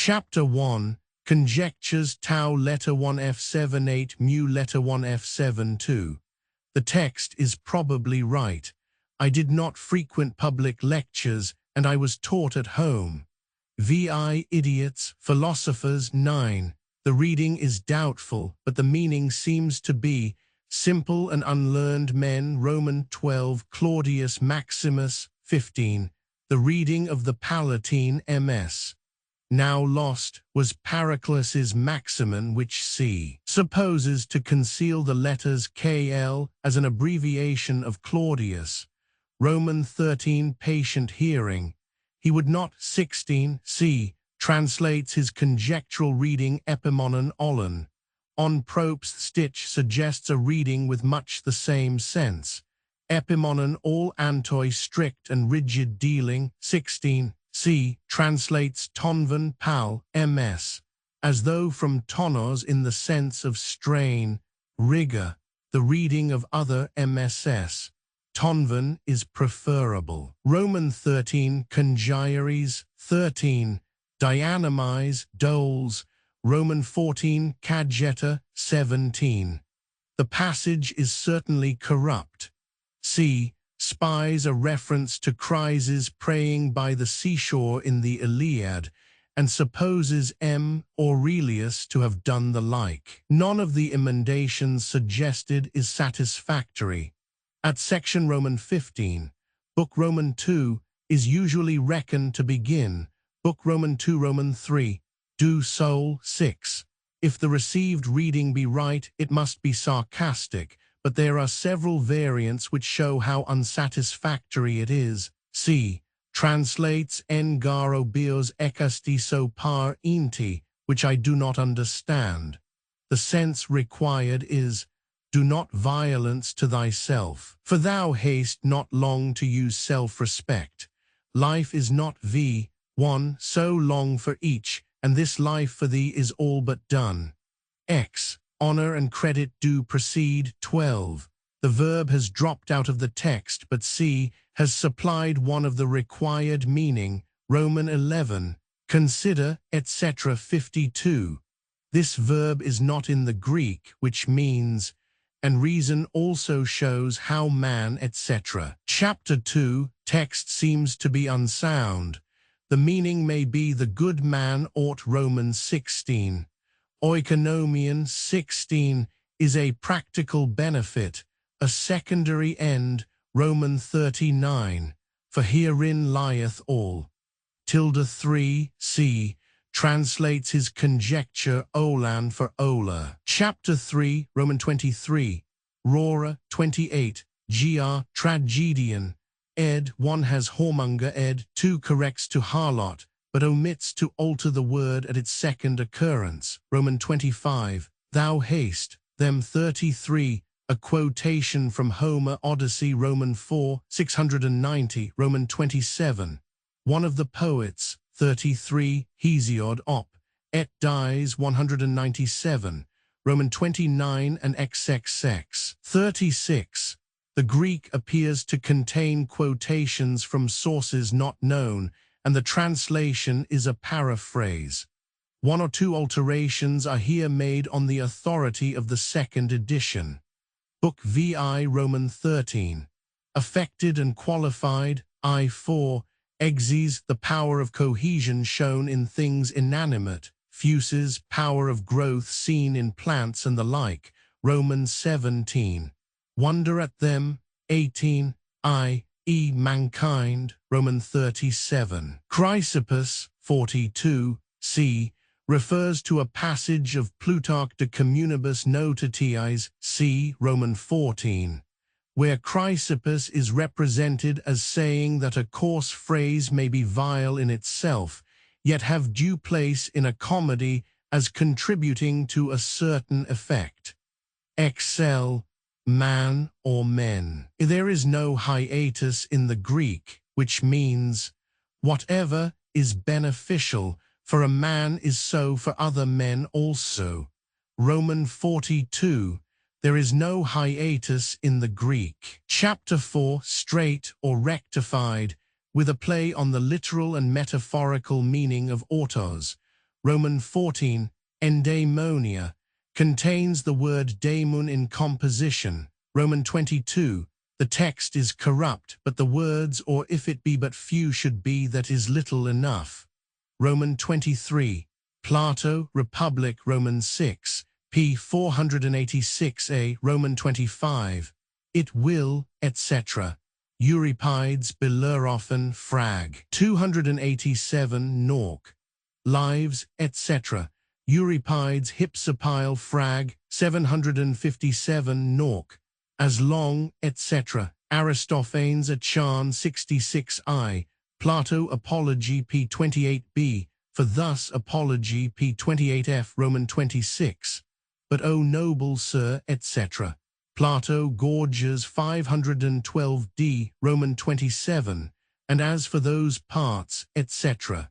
Chapter 1. Conjectures tau letter 1 F78 mu letter 1 F72. The text is probably right. I did not frequent public lectures, and I was taught at home. Vi idiots, philosophers 9. The reading is doubtful, but the meaning seems to be simple and unlearned men. Roman 12. Claudius Maximus 15. The reading of the Palatine MS. Now lost, was Pericles' Maximin, which c. supposes to conceal the letters KL as an abbreviation of Claudius. Roman 13. Patient hearing. He would not. 16. c. translates his conjectural reading Epimonon Olon. On Probst Stitch suggests a reading with much the same sense. Epimonon all antoi strict and rigid dealing. 16. c. translates tonvan pal ms, as though from tonos in the sense of strain, rigor, the reading of other mss. Tonvan is preferable. Roman 13. Congyries 13. Dianamize, doles. Roman 14. Cagetta 17. The passage is certainly corrupt. c. spies a reference to Chryses praying by the seashore in the Iliad, and supposes M. Aurelius to have done the like. None of the emendations suggested is satisfactory. At section Roman 15, Book Roman 2 is usually reckoned to begin, Book Roman 2 Roman 3, do sol 6. If the received reading be right, it must be sarcastic, but there are several variants which show how unsatisfactory it is. c. translates engaro bios ekastiso par inti, which I do not understand. The sense required is, do not violence to thyself, for thou hast not long to use self-respect. Life is not one so long for each, and this life for thee is all but done. X. Honor and credit do precede. 12. The verb has dropped out of the text, but c. has supplied one of the required meaning. Roman 11. Consider, etc. 52. This verb is not in the Greek, which means, and reason also shows how man, etc. Chapter 2. Text seems to be unsound. The meaning may be the good man ought. Romans 16. Oikonomion 16 is a practical benefit, a secondary end. Roman 39. For herein lieth all. 3 c. translates his conjecture olan for ola. Chapter 3. Roman 23. Rora 28. Gr. Tragedian. Ed. 1 has whoremonger. Ed. 2 corrects to harlot, but omits to alter the word at its second occurrence. Roman 25. Thou hast, them 33. A quotation from Homer Odyssey. Roman 4. 690. Roman 27. One of the poets. 33. Hesiod op. Et dies 197. Roman 29 and XXX. 36. The Greek appears to contain quotations from sources not known, and the translation is a paraphrase. 1 or 2 alterations are here made on the authority of the second edition. Book VI Roman 13. Affected and qualified. I4. Exes, the power of cohesion shown in things inanimate. Fuses, power of growth seen in plants and the like. Romans 17. Wonder at them. 18. I.e. mankind. Roman 37. Chrysippus 42. c. refers to a passage of Plutarch de Communibus Notitiis c. Roman 14, where Chrysippus is represented as saying that a coarse phrase may be vile in itself, yet have due place in a comedy as contributing to a certain effect. Excel, man or men. There is no hiatus in the Greek, which means, whatever is beneficial for a man is so for other men also. Roman 42. There is no hiatus in the Greek. Chapter 4. Straight or rectified, with a play on the literal and metaphorical meaning of autos. Roman 14, endaimonia, contains the word daemon in composition. Roman 22, the text is corrupt, but the words, or if it be but few, should be that is little enough. Roman 23, Plato, Republic. Roman 6, p. 486a. Roman 25, it will, etc. Euripides, Bellerophon, Frag. 287 Nork. Lives, etc. Euripides, Hypsipyle, Frag. 757 Nork. As long, etc. Aristophanes, Achan 66i. Plato, Apology, p. 28b. For thus Apology, p. 28f. Roman 26. But O noble sir, etc. Plato, Gorgias 512d. Roman 27. And as for those parts, etc.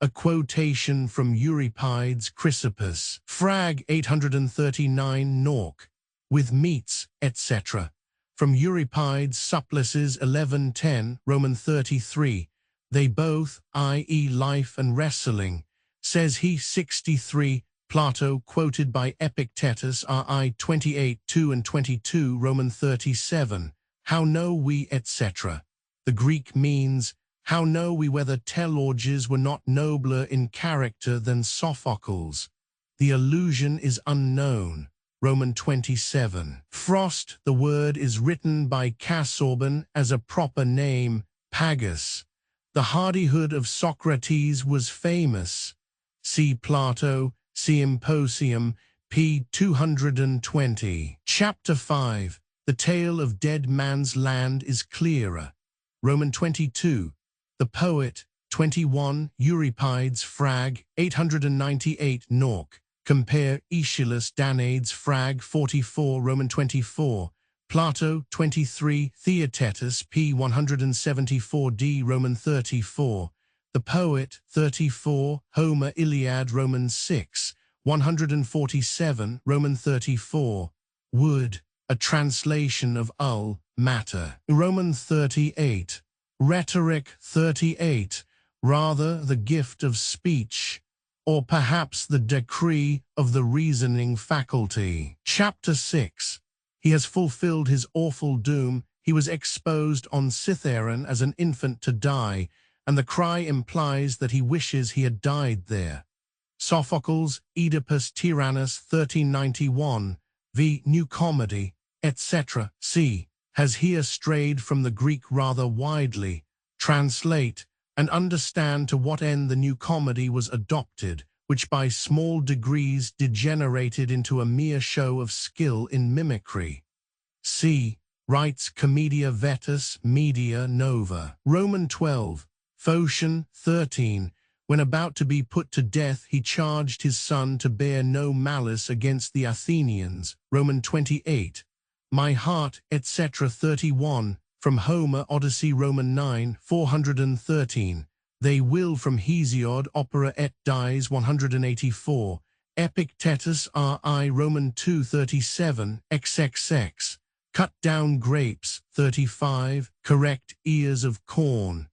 A quotation from Euripides, Chrysippus. Frag 839 Nork. With meats, etc. From Euripides, Supplices 1110. Roman 33. They both, i.e. life and wrestling, says he 63. Plato, quoted by Epictetus, RI 28, 2 and 22. Roman 37. How know we, etc. The Greek means, how know we whether Telorges were not nobler in character than Sophocles? The allusion is unknown. Roman 27. Frost, the word is written by Casaubon as a proper name, Pagus. The hardihood of Socrates was famous. See Plato, Symposium, p. 220. Chapter 5. The tale of Dead Man's Land is clearer. Roman 22. The poet, 21. Euripides, Frag. 898 Nork. Compare Aeschylus, Danaides, Frag. 44. Roman 24. Plato, 23. Theaetetus, p. 174d. Roman 34. The poet, 34. Homer, Iliad. Roman 6. 147. Roman 34. Wood, a translation of matter. Roman 38. Rhetoric 38. Rather the gift of speech, or perhaps the decree of the reasoning faculty. Chapter 6. He has fulfilled his awful doom. He was exposed on Cithaeron as an infant to die, and the cry implies that he wishes he had died there. Sophocles, Oedipus Tyrannus 1391, v. New Comedy, etc. c. has here strayed from the Greek rather widely. Translate, and understand to what end the New Comedy was adopted, which by small degrees degenerated into a mere show of skill in mimicry. C. Writes Commedia Vetus Media Nova. Roman 12. Phocion 13. When about to be put to death, he charged his son to bear no malice against the Athenians. Roman 28. My heart, etc. 31. From Homer, Odyssey. Roman 9. 413. They will from Hesiod, Opera et Dies 184. Epictetus RI. Roman 2:37. XXX. Cut down grapes 35. Correct ears of corn.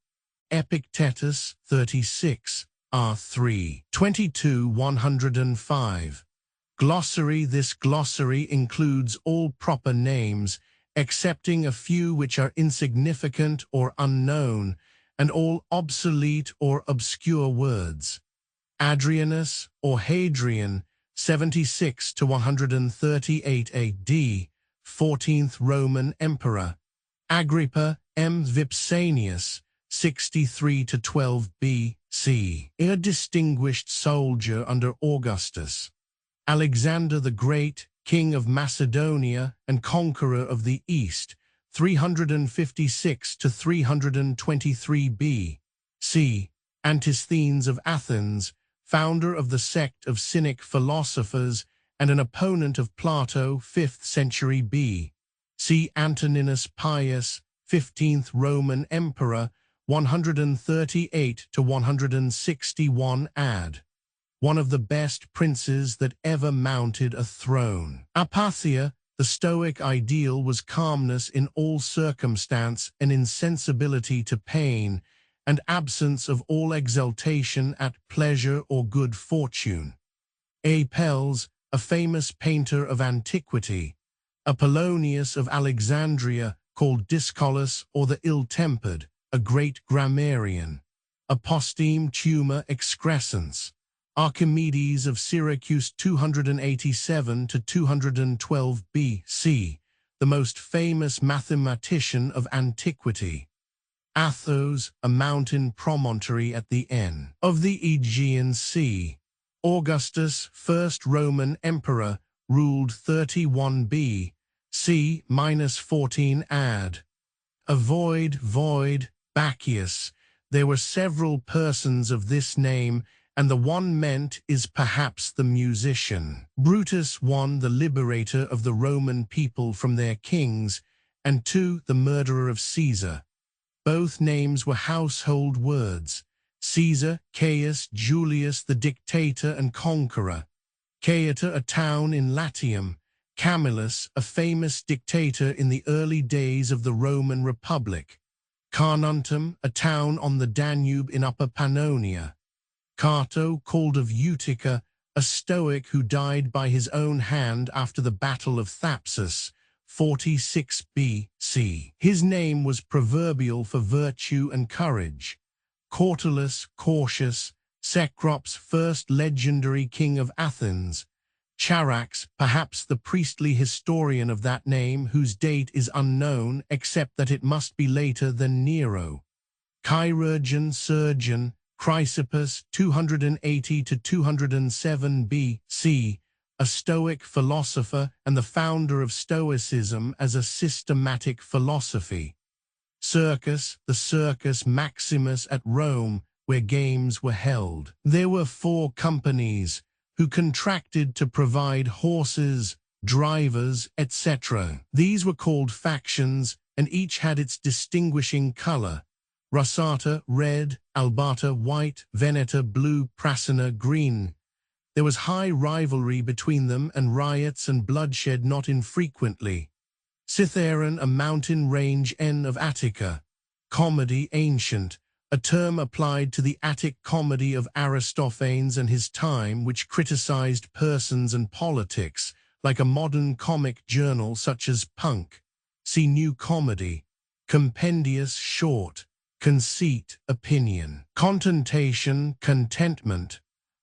Epictetus 36. R3. 22 105. Glossary. This glossary includes all proper names, excepting a few which are insignificant or unknown, and all obsolete or obscure words. Adrianus or Hadrian, 76 to 138 AD, 14th Roman Emperor. Agrippa M. Vipsanius, 63 to 12 B.C., a distinguished soldier under Augustus. Alexander the Great, King of Macedonia and conqueror of the East, 356 to 323 B.C. Antisthenes of Athens, founder of the sect of Cynic philosophers and an opponent of Plato, 5th century B.C. Antoninus Pius, 15th Roman Emperor, 138 to 161 AD. One of the best princes that ever mounted a throne. Apatheia, the Stoic ideal, was calmness in all circumstance and insensibility to pain, and absence of all exultation at pleasure or good fortune. Apelles, a famous painter of antiquity, Apollonius of Alexandria, called Discolus or the ill-tempered, a great grammarian, Aposteme Tuma excrescens, Archimedes of Syracuse 287 to 212 BC, the most famous mathematician of antiquity. Athos, a mountain promontory at the end of the Aegean Sea. Augustus, first Roman emperor, ruled 31 B.C. -14 AD. Void, Bacchius. There were several persons of this name, and the one meant is perhaps the musician. Brutus, 1, the liberator of the Roman people from their kings, and 2, the murderer of Caesar. Both names were household words. Caesar, Caius Julius, the dictator and conqueror. Caeta, a town in Latium. Camillus, a famous dictator in the early days of the Roman Republic. Carnuntum, a town on the Danube in Upper Pannonia. Cato, called of Utica, a Stoic who died by his own hand after the Battle of Thapsus, 46 BC. His name was proverbial for virtue and courage. Cautelus, cautious, Cecrops, first legendary king of Athens. Charax, perhaps the priestly historian of that name whose date is unknown except that it must be later than Nero. Chirurgeon, surgeon, Chrysippus, 280 to 207 BC, a Stoic philosopher and the founder of Stoicism as a systematic philosophy. Circus, the Circus Maximus at Rome, where games were held. There were 4 companies who contracted to provide horses, drivers, etc. These were called factions, and each had its distinguishing color. Rossata, red; Albata, white; Veneta, blue; Prassina, green. There was high rivalry between them and riots and bloodshed not infrequently. Cithaeron, a mountain range N of Attica. Comedy, ancient, a term applied to the Attic comedy of Aristophanes and his time, which criticized persons and politics, like a modern comic journal such as Punk. See New Comedy. Compendious, short. Conceit, opinion. Contentation, contentment.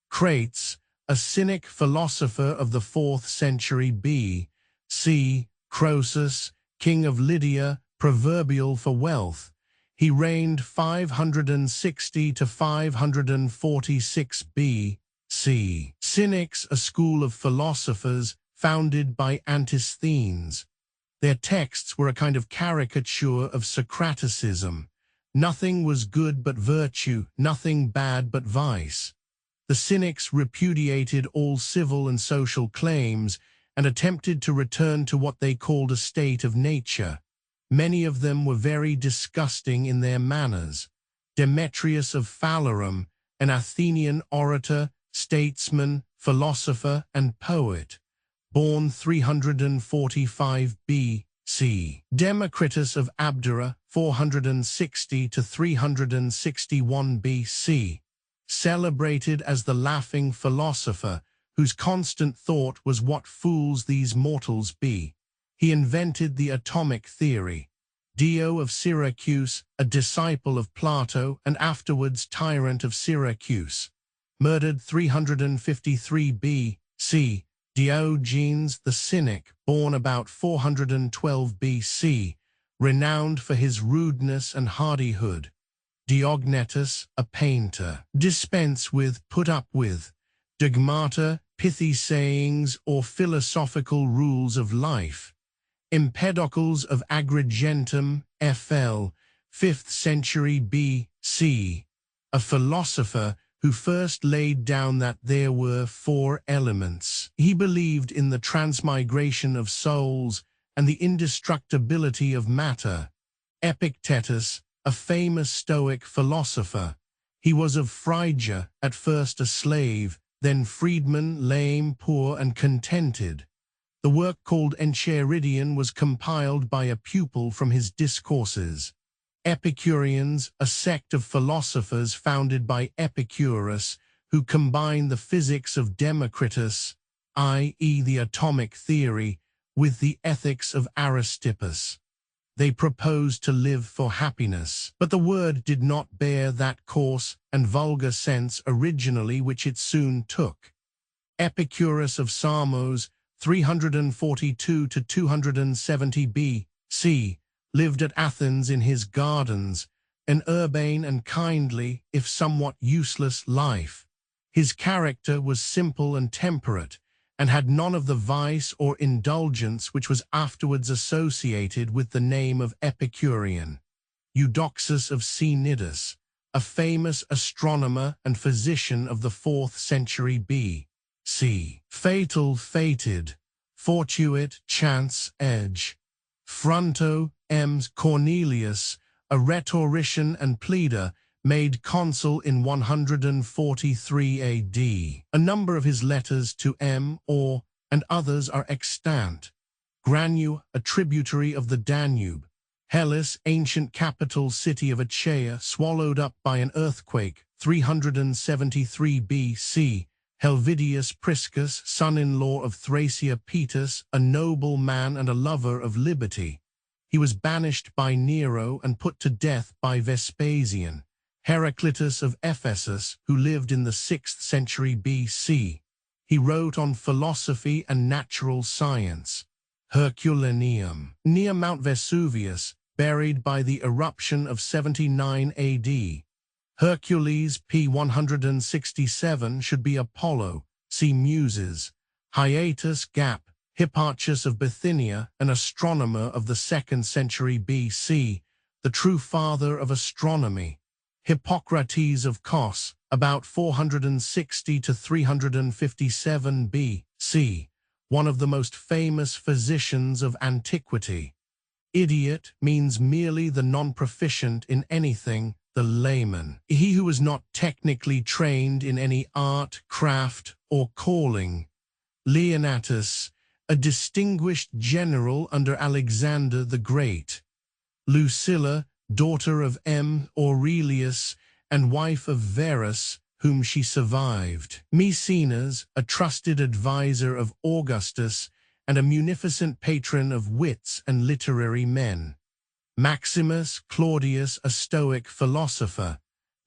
Crates, a Cynic philosopher of the 4th century B.C. Croesus, king of Lydia, proverbial for wealth. He reigned 560 to 546 B.C. Cynics, a school of philosophers founded by Antisthenes. Their texts were a kind of caricature of Socraticism. Nothing was good but virtue, nothing bad but vice. The Cynics repudiated all civil and social claims and attempted to return to what they called a state of nature. Many of them were very disgusting in their manners. Demetrius of Phalerum, an Athenian orator, statesman, philosopher, and poet, born 345 B.C. Democritus of Abdera, 460 to 361 B.C., celebrated as the laughing philosopher, whose constant thought was what fools these mortals be. He invented the atomic theory. Dio of Syracuse, a disciple of Plato and afterwards tyrant of Syracuse, murdered 353 B.C. Diogenes the Cynic, born about 412 B.C., renowned for his rudeness and hardihood. Diognetus, a painter. Dispense with, put up with. Dogmata, pithy sayings or philosophical rules of life. Empedocles of Agrigentum, FL, 5th century B.C., a philosopher who first laid down that there were 4 elements. He believed in the transmigration of souls and the indestructibility of matter. Epictetus, a famous Stoic philosopher. He was of Phrygia, at first a slave, then freedman, lame, poor, and contented. The work called Enchiridion was compiled by a pupil from his discourses. Epicureans, a sect of philosophers founded by Epicurus, who combine the physics of Democritus, i.e. the atomic theory, with the ethics of Aristippus. They proposed to live for happiness, but the word did not bear that coarse and vulgar sense originally which it soon took. Epicurus of Samos, 342 to 270 B.C., lived at Athens in his gardens, an urbane and kindly, if somewhat useless, life. His character was simple and temperate, and had none of the vice or indulgence which was afterwards associated with the name of Epicurean. Eudoxus of Cnidus, a famous astronomer and physician of the 4th century B.C. Fated, fortuit, chance, edge. Fronto, Ms. Cornelius, a rhetorician and pleader, made consul in 143 AD. A number of his letters to and others are extant. Granu, a tributary of the Danube. Hellas, ancient capital city of Achaea, swallowed up by an earthquake, 373 BC. Helvidius Priscus, son-in-law of Thracia Petus, a noble man and a lover of liberty. He was banished by Nero and put to death by Vespasian. Heraclitus of Ephesus, who lived in the 6th century BC. He wrote on philosophy and natural science. Herculaneum, near Mount Vesuvius, buried by the eruption of 79 AD. Hercules, p. 167, should be Apollo, see Muses. Hiatus Gap, Hipparchus of Bithynia, an astronomer of the 2nd century BC, the true father of astronomy. Hippocrates of Kos, about 460 to 357 B.C., one of the most famous physicians of antiquity. Idiot means merely the non-proficient in anything, the layman. He who is not technically trained in any art, craft, or calling. Leonatus, a distinguished general under Alexander the Great. Lucilla, daughter of Aurelius and wife of Verus, whom she survived. Maecenas, a trusted adviser of Augustus and a munificent patron of wits and literary men. Maximus Claudius, a Stoic philosopher.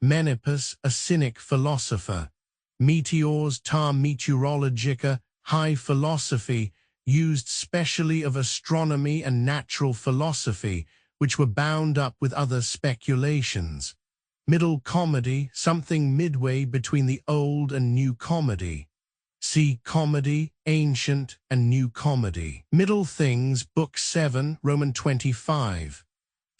Menippus, a Cynic philosopher. Meteors ta meteorologica, high philosophy, used specially of astronomy and natural philosophy, which were bound up with other speculations. Middle comedy, something midway between the old and new comedy. See comedy, ancient and new comedy. Middle things, Book 7, Roman 25.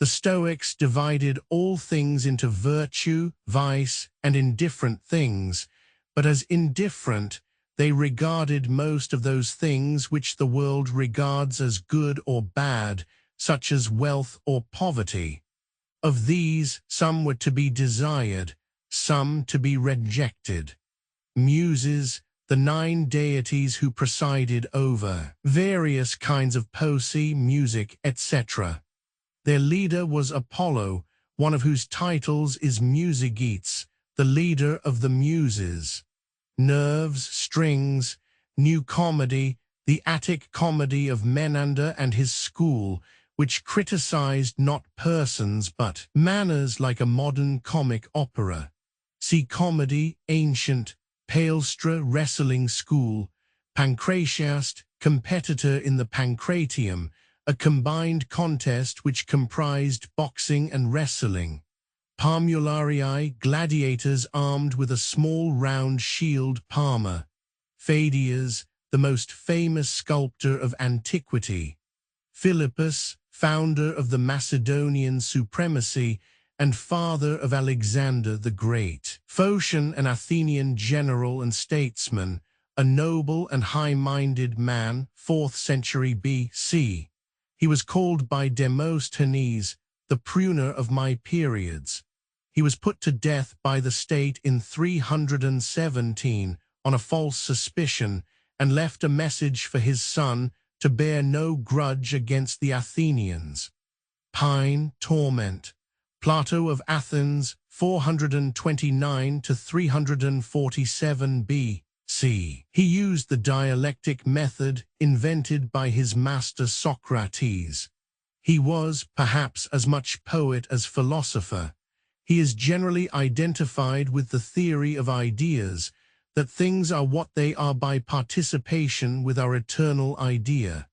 The Stoics divided all things into virtue, vice, and indifferent things, but as indifferent, they regarded most of those things which the world regards as good or bad, such as wealth or poverty. Of these, some were to be desired, some to be rejected. Muses, the 9 deities who presided over various kinds of poesy, music, etc. Their leader was Apollo, one of whose titles is Musigetes, the leader of the Muses. Nerves, strings, new comedy, the Attic comedy of Menander and his school, which criticized not persons but manners like a modern comic opera. See comedy, ancient, Palestra wrestling school, Pancratiast, competitor in the Pancratium, a combined contest which comprised boxing and wrestling. Parmularii, gladiators armed with a small round shield palmer. Pheidias, the most famous sculptor of antiquity. Philippus, founder of the Macedonian supremacy and father of Alexander the Great. Phocion, an Athenian general and statesman, a noble and high-minded man, 4th century B.C. He was called by Demosthenes, the pruner of my periods. He was put to death by the state in 317 on a false suspicion and left a message for his son to bear no grudge against the Athenians. Pine, torment. Plato of Athens, 429 to 347 B.C. He used the dialectic method invented by his master Socrates. He was, perhaps, as much poet as philosopher. He is generally identified with the theory of ideas, that things are what they are by participation with our eternal idea.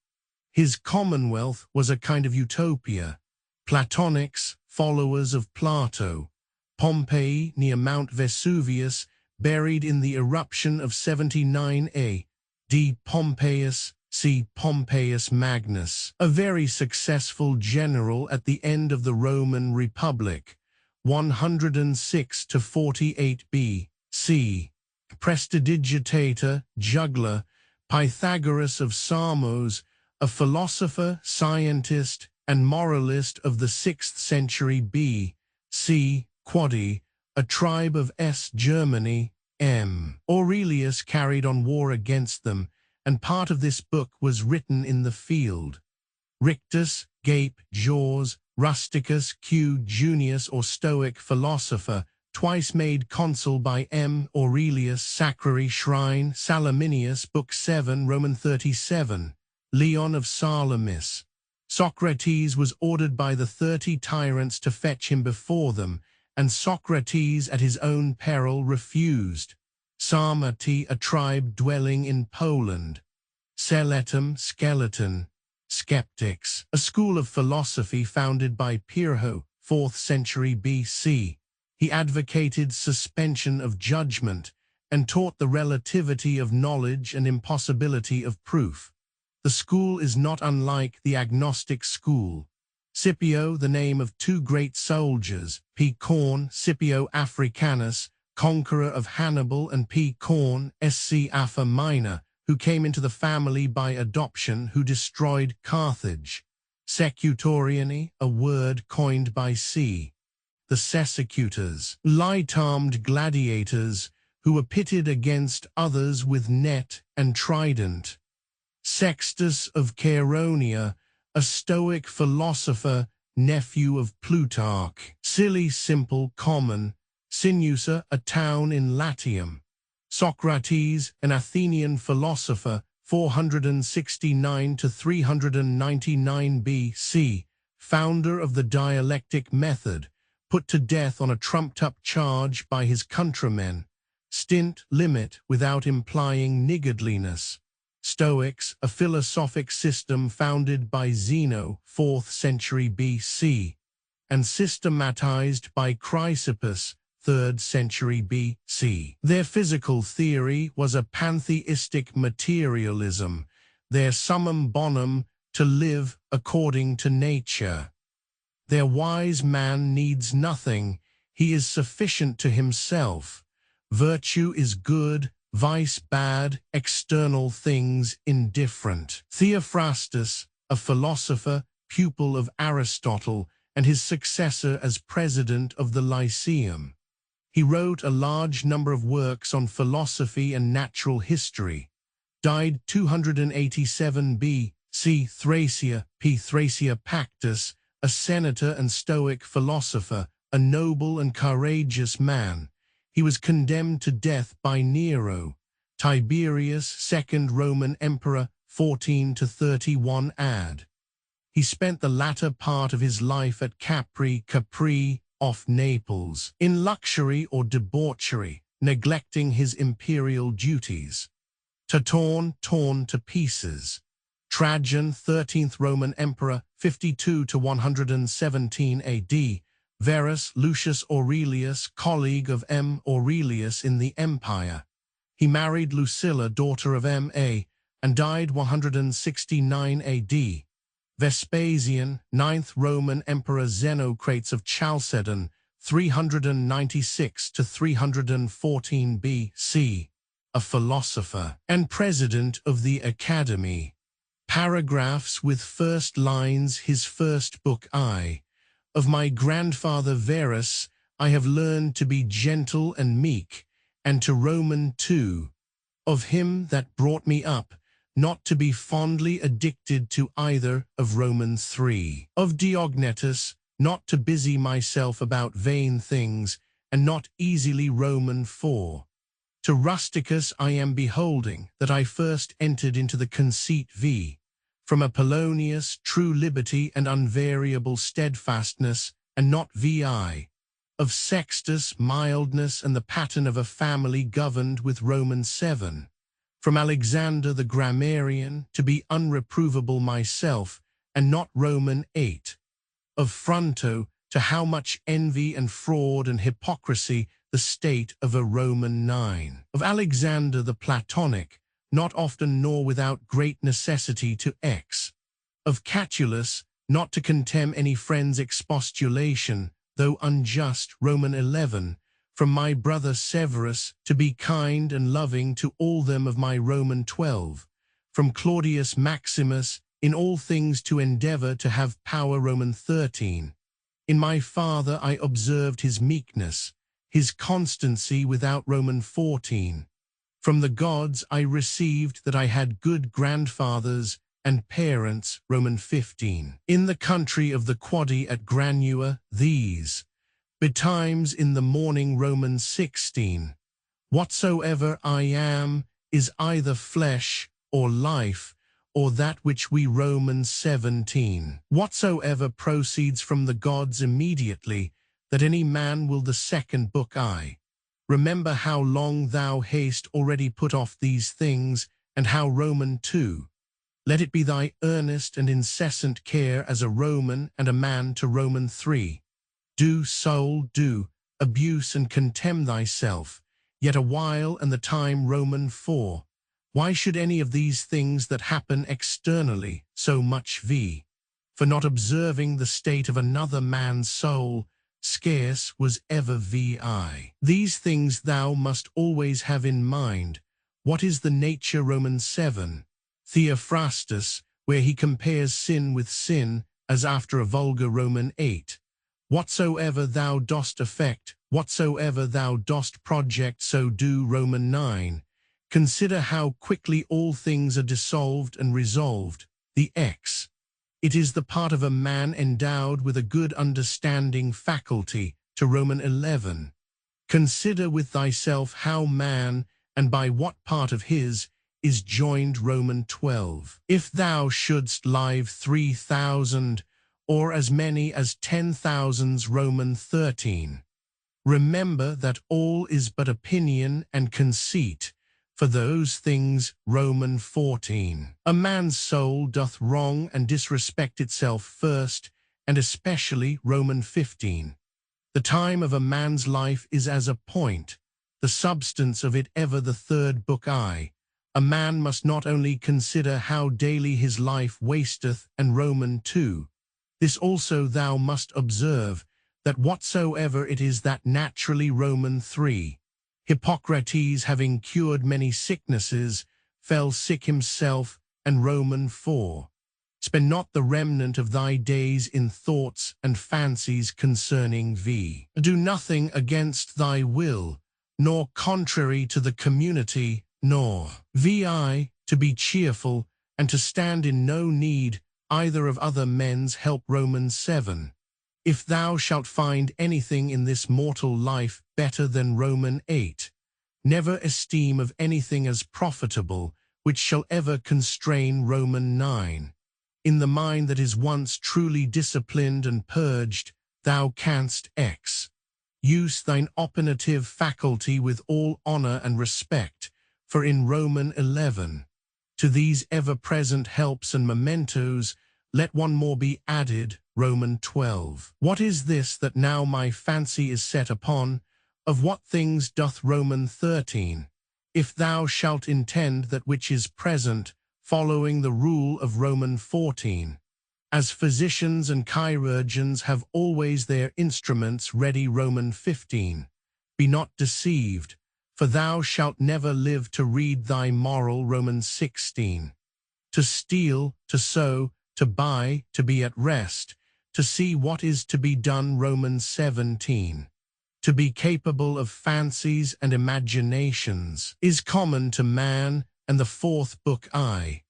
His commonwealth was a kind of utopia. Platonics, followers of Plato. Pompeii, near Mount Vesuvius, buried in the eruption of 79 A.D. Pompeius, see Pompeius Magnus, a very successful general at the end of the Roman Republic, 106 to 48 B.C. Prestidigitator, juggler, Pythagoras of Samos, a philosopher, scientist, and moralist of the 6th century B.C. Quadi, a tribe of Germany, M. Aurelius carried on war against them, and part of this book was written in the field. Rictus, gape, jaws, rusticus, Q. Junius or Stoic philosopher, twice made consul by M. Aurelius, Sacrary Shrine, Salaminius, Book 7, Roman 37, Leon of Salamis. Socrates was ordered by the 30 tyrants to fetch him before them, and Socrates at his own peril refused. Sarmati, a tribe dwelling in Poland. Seletum, skeleton. Skeptics, a school of philosophy founded by Pyrrho, 4th century B.C. He advocated suspension of judgment and taught the relativity of knowledge and impossibility of proof. The school is not unlike the agnostic school. Scipio, the name of two great soldiers, P. Corn, Scipio Africanus, conqueror of Hannibal, and P. Corn, Sc. Affa Minor, who came into the family by adoption, who destroyed Carthage. Secutoriani, a word coined by C. The Sesecutors, light-armed gladiators, who were pitted against others with net and trident. Sextus of Chaeroneia, a Stoic philosopher, nephew of Plutarch. Silly, simple, common. Sinusa, a town in Latium. Socrates, an Athenian philosopher, 469 to 399 B.C., founder of the dialectic method, put to death on a trumped-up charge by his countrymen. Stint, limit, without implying niggardliness. Stoics, a philosophic system founded by Zeno, 4th century B.C., and systematized by Chrysippus, 3rd century B.C. Their physical theory was a pantheistic materialism, their summum bonum, to live according to nature. Their wise man needs nothing, he is sufficient to himself. Virtue is good, vice bad, external things indifferent. Theophrastus, a philosopher, pupil of Aristotle, and his successor as president of the Lyceum. He wrote a large number of works on philosophy and natural history. Died 287 B.C. Thracia, P. Thracia Pactus, a senator and Stoic philosopher, a noble and courageous man. He was condemned to death by Nero. Tiberius, 2nd Roman Emperor, 14 to 31 AD. He spent the latter part of his life at Capri, off Naples, in luxury or debauchery, neglecting his imperial duties. Torn to pieces. Trajan, 13th Roman Emperor, 52 to 117 AD. Verus, Lucius Aurelius, colleague of M. Aurelius in the Empire. He married Lucilla, daughter of M.A., and died 169 A.D. Vespasian, 9th Roman Emperor Xenocrates of Chalcedon, 396 to 314 B.C., a philosopher and president of the Academy. Paragraphs with first lines. His first book, Of my grandfather Verus, I have learned to be gentle and meek, and to Roman too. Of him that brought me up, not to be fondly addicted to either of Romans 3. Of Diognetus, not to busy myself about vain things, and not easily. Roman 4. To Rusticus I am beholding that I first entered into the conceit from Apollonius true liberty and unvariable steadfastness, and not of Sextus mildness and the pattern of a family governed with Roman 7. From Alexander the grammarian to be unreprovable myself, and not Roman 8. Of Fronto to how much envy and fraud and hypocrisy the state of a Roman 9. Of Alexander the Platonic, not often nor without great necessity to X. Of Catulus, not to contemn any friend's expostulation, though unjust. Roman 11. From my brother Severus, to be kind and loving to all them of my Roman 12. From Claudius Maximus, in all things to endeavor to have power. Roman 13. In my father I observed his meekness, his constancy without. Roman 14. From the gods I received that I had good grandfathers and parents. Roman 15. In the country of the Quadi at Granua, these betimes in the morning. Roman 16. Whatsoever I am is either flesh or life, or that which we. Roman 17. Whatsoever proceeds from the gods immediately, that any man will. The second book I. Remember how long thou hast already put off these things, and how. Roman 2. Let it be thy earnest and incessant care as a Roman and a man to. Roman 3. Do, soul, do, abuse and contemn thyself, yet a while and the time. Roman 4. Why should any of these things that happen externally so much for not observing the state of another man's soul, scarce was ever These things thou must always have in mind. What is the nature? Roman 7. Theophrastus, where he compares sin with sin, as after a vulgar. Roman 8. Whatsoever thou dost affect, whatsoever thou dost project, so do. Roman 9. Consider how quickly all things are dissolved and resolved. The X. It is the part of a man endowed with a good understanding faculty. To Roman 11. Consider with thyself how man, and by what part of his, is joined. Roman 12. If thou shouldst live 3,000, or as many as 10,000s. Roman 13. Remember that all is but opinion and conceit, for those things. Roman 14. A man's soul doth wrong and disrespect itself first, and especially. Roman 15. The time of a man's life is as a point, the substance of it ever. The third book I. A man must not only consider how daily his life wasteth, and. Roman 2. This also thou must observe, that whatsoever it is that naturally. Roman 3. Hippocrates, having cured many sicknesses, fell sick himself, and. Roman 4. Spend not the remnant of thy days in thoughts and fancies concerning Do nothing against thy will, nor contrary to the community, nor to be cheerful, and to stand in no need either of other men's help. Roman 7. If thou shalt find anything in this mortal life better than. Roman 8. Never esteem of anything as profitable, which shall ever constrain. Roman 9. In the mind that is once truly disciplined and purged, thou canst use thine opinative faculty with all honor and respect, for in. Roman 11. To these ever-present helps and mementos, let one more be added. Roman 12. What is this that now my fancy is set upon? Of what things doth. Roman 13. If thou shalt intend that which is present, following the rule of. Roman 14. As physicians and chirurgeons have always their instruments ready. Roman 15. Be not deceived, for thou shalt never live to read thy moral. Roman 16. To steal, to sow, to buy, to be at rest, to see what is to be done. Roman 17. To be capable of fancies and imaginations is common to man, and the fourth book I.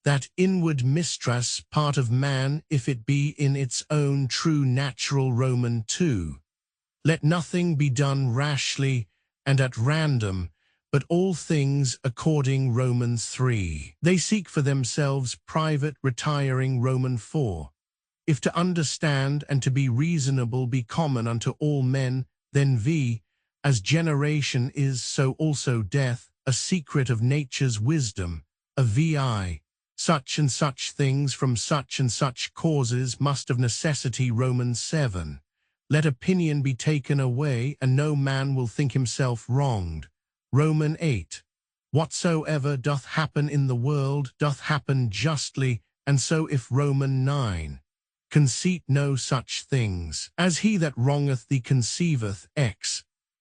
that inward mistrust part of man, if it be in its own true natural. Roman 2. Let nothing be done rashly and at random, but all things according. Romans 3. They seek for themselves private retiring. Roman 4. If to understand and to be reasonable be common unto all men, then as generation is, so also death, a secret of nature's wisdom, such and such things from such and such causes must of necessity. Romans 7. Let opinion be taken away, and no man will think himself wronged. Roman 8. Whatsoever doth happen in the world doth happen justly, and so if. Roman 9. Conceit no such things, as he that wrongeth thee conceiveth.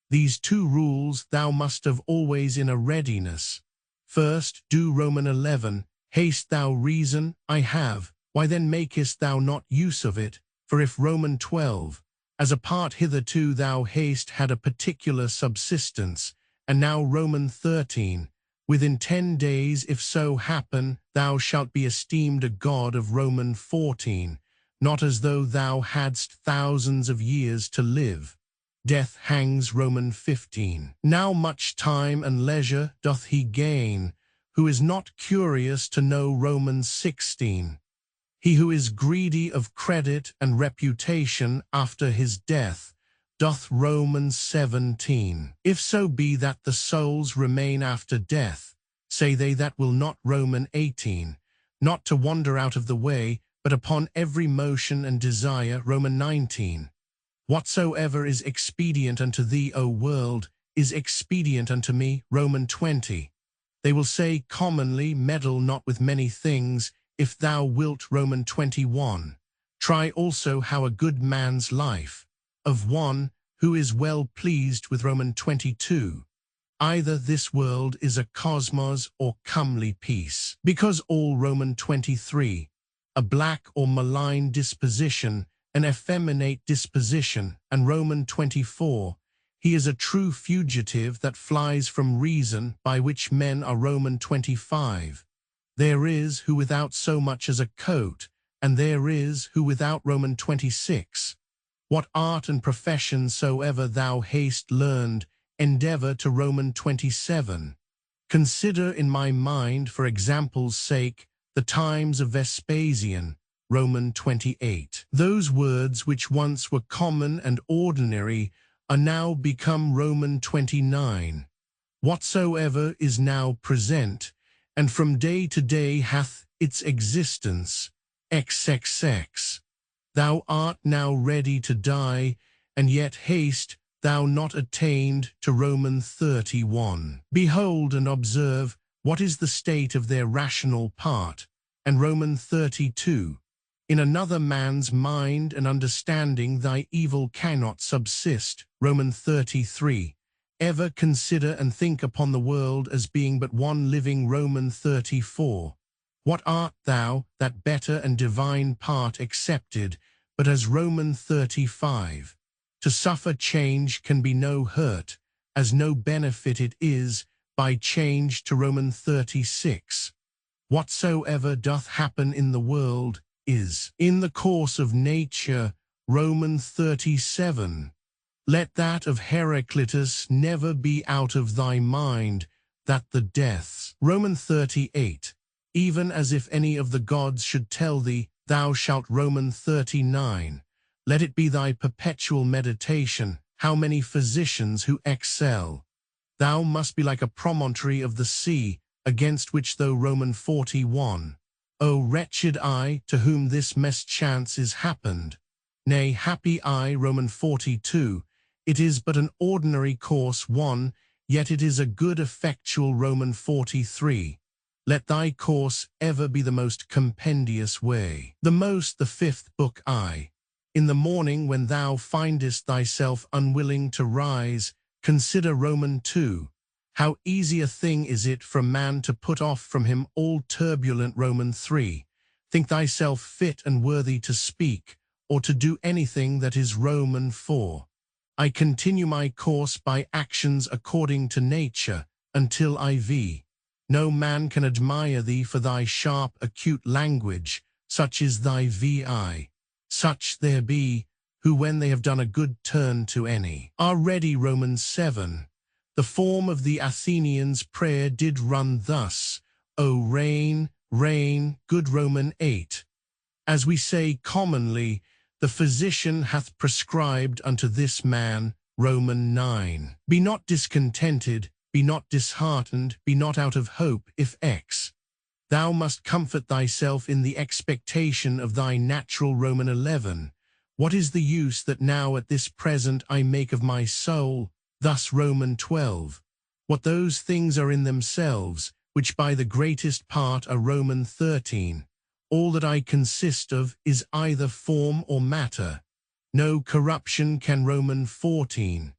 These two rules thou must have always in a readiness. First, do. Roman 11. Hast thou reason? I have. Why then makest thou not use of it? For if. Roman 12. As a part hitherto thou hast had a particular subsistence, and now. Roman 13. Within 10 days, if so happen, thou shalt be esteemed a god of. Roman 14. Not as though thou hadst thousands of years to live. Death hangs. Roman 15. Now much time and leisure doth he gain, who is not curious to know. Romans 16. He who is greedy of credit and reputation after his death doth. Romans 17. If so be that the souls remain after death, say they that will not. Roman 18. Not to wander out of the way, but upon every motion and desire. Roman 19. Whatsoever is expedient unto thee, O world, is expedient unto me. Roman 20. They will say commonly, meddle not with many things, if thou wilt. Roman 21. Try also how a good man's life, of one who is well pleased with. Roman 22. Either this world is a cosmos or comely peace. Because all. Roman 23. A black or malign disposition, an effeminate disposition, and. Roman 24. He is a true fugitive that flies from reason, by which men are. Roman 25. There is who without so much as a coat, and there is who without. Roman 26. What art and profession soever thou hast learned, endeavor to. Roman 27. Consider in my mind, for example's sake, the times of Vespasian. Roman 28. Those words which once were common and ordinary are now become. Roman 29. Whatsoever is now present, and from day to day hath its existence. XXX. Thou art now ready to die, and yet haste thou not attained to. Roman 31. Behold and observe what is the state of their rational part, and. Roman 32. In another man's mind and understanding thy evil cannot subsist. Roman 33. Ever consider and think upon the world as being but one living. Roman 34. What art thou, that better and divine part accepted, but as. Roman 35. To suffer change can be no hurt, as no benefit it is by change. To. Roman 36. Whatsoever doth happen in the world is in the course of nature. Roman 37. Let that of Heraclitus never be out of thy mind, that the deaths. Roman 38. Even as if any of the gods should tell thee, thou shalt. Roman 39. Let it be thy perpetual meditation, how many physicians who excel. Thou must be like a promontory of the sea, against which though. Roman 41. O wretched I, to whom this mischance is happened. Nay, happy I. Roman 42. It is but an ordinary course one, yet it is a good effectual. Roman 43. Let thy course ever be the most compendious way. The fifth book. In the morning when thou findest thyself unwilling to rise, consider. Roman 2. How easy a thing is it for man to put off from him all turbulent. Roman 3. Think thyself fit and worthy to speak, or to do anything that is. Roman 4. I continue my course by actions according to nature, until No man can admire thee for thy sharp, acute language, such is thy vi. Such there be, who when they have done a good turn to any, are ready. Romans 7. The form of the Athenians' prayer did run thus, O reign, reign, good. Roman 8. As we say commonly, the physician hath prescribed unto this man, Roman 9. Be not discontented, be not disheartened, be not out of hope, if X. Thou must comfort thyself in the expectation of thy natural. Roman 11. What is the use that now at this present I make of my soul? Thus Roman 12. What those things are in themselves, which by the greatest part are. Roman 13. All that I consist of is either form or matter. No corruption can. Roman 14.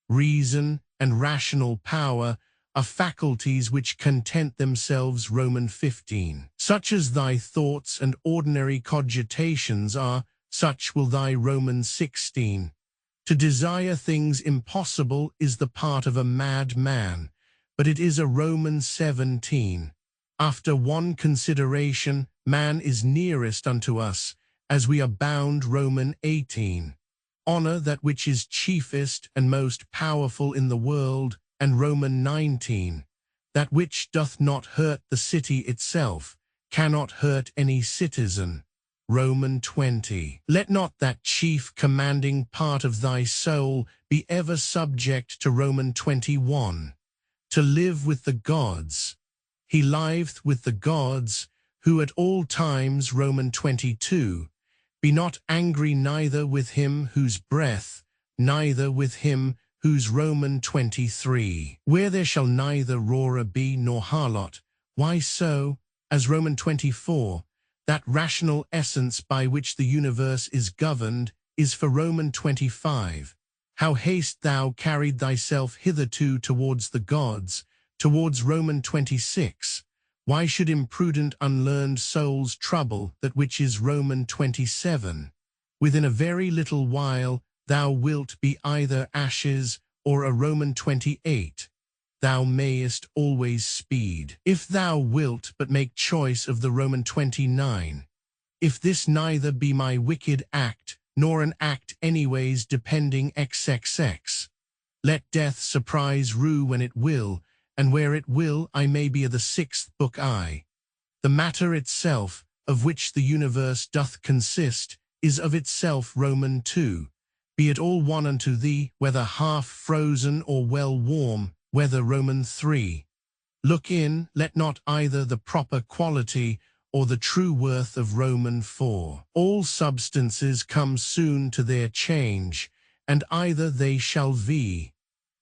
Reason and rational power are faculties which content themselves. Roman 15. Such as thy thoughts and ordinary cogitations are, such will thy. Roman 16. To desire things impossible is the part of a mad man, but it is a. Roman 17. After one consideration, man is nearest unto us, as we are bound. Roman 18. Honor that which is chiefest and most powerful in the world, and Roman 19. That which doth not hurt the city itself, cannot hurt any citizen. Roman 20. Let not that chief commanding part of thy soul be ever subject to. Roman 21. To live with the gods. He liveth with the gods, who at all times. Roman 22. Be not angry neither with him whose breath, neither with him whose. Roman 23. Where there shall neither roarer be nor harlot. Why so? As Roman 24. That rational essence by which the universe is governed is for. Roman 25. How hast thou carried thyself hitherto towards the gods, towards. Roman 26. Why should imprudent unlearned souls trouble that which is. Roman 27. Within a very little while thou wilt be either ashes or a. Roman 28. Thou mayest always speed, if thou wilt but make choice of the. Roman 29. If this neither be my wicked act, nor an act anyways depending XXX. Let death surprise rue when it will, and where it will I may be. The sixth book I. The matter itself, of which the universe doth consist, is of itself. Roman 2. Be it all one unto thee, whether half frozen or well warm, whether. Roman 3. Look in, let not either the proper quality or the true worth of. Roman 4. All substances come soon to their change, and either they shall be.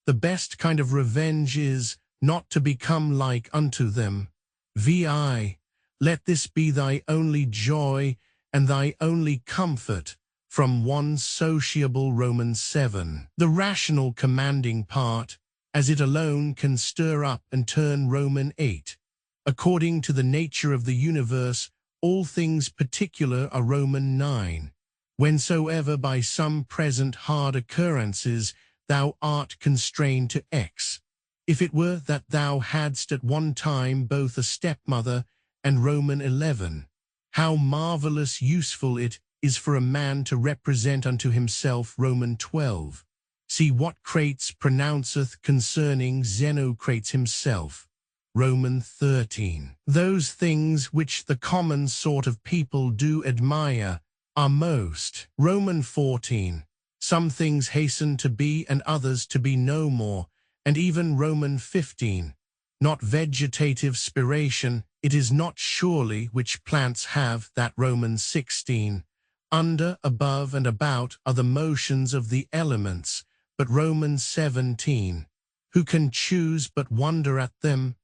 The best kind of revenge is, not to become like unto them. Vi. Let this be thy only joy and thy only comfort, from one sociable. Roman 7. The rational commanding part, as it alone can stir up and turn. Roman 8. According to the nature of the universe, all things particular are. Roman 9. Whensoever by some present hard occurrences thou art constrained to X. If it were that thou hadst at one time both a stepmother and. Roman 11. How marvellous useful it is for a man to represent unto himself. Roman 12. See what Crates pronounceth concerning Xenocrates himself. Roman 13. Those things which the common sort of people do admire are most. Roman 14. Some things hasten to be and others to be no more, and even. Roman 15. Not vegetative spiration, it is not surely which plants have that. Roman 16. Under, above, and about are the motions of the elements, but. Roman 17. Who can choose but wonder at them?